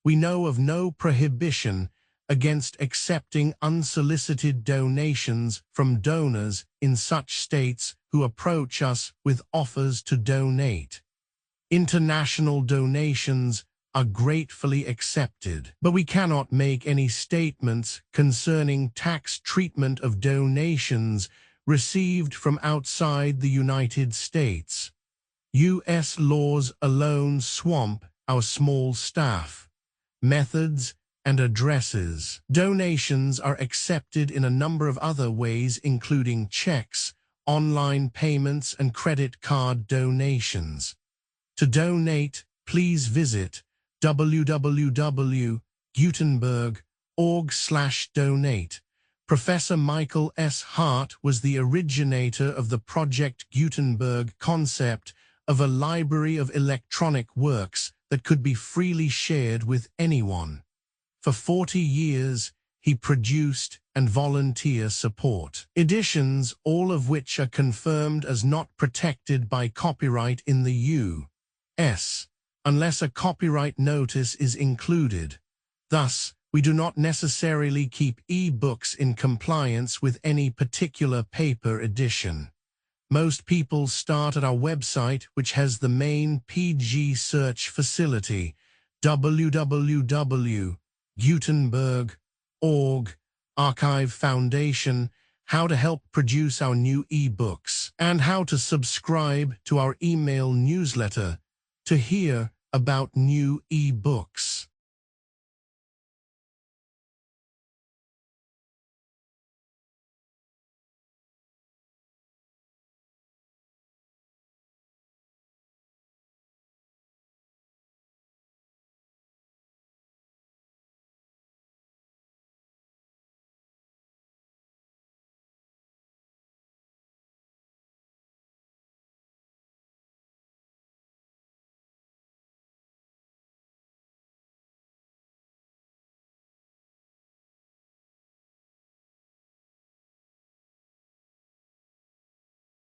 we know of no prohibition against accepting unsolicited donations from donors in such states who approach us with offers to donate. International donations are gratefully accepted, but we cannot make any statements concerning tax treatment of donations received from outside the United States. U.S. laws alone swamp our small staff, methods, and addresses. Donations are accepted in a number of other ways, including checks, online payments, and credit card donations. To donate, please visit www.gutenberg.org/donate. Professor Michael S. Hart was the originator of the Project Gutenberg concept of a library of electronic works that could be freely shared with anyone. For 40 years, he produced and volunteer support editions, all of which are confirmed as not protected by copyright in the U.S., unless a copyright notice is included. Thus, we do not necessarily keep e-books in compliance with any particular paper edition. Most people start at our website, which has the main PG search facility, www.gutenberg.org, Archive Foundation, how to help produce our new e-books, and how to subscribe to our email newsletter to hear about new e-books.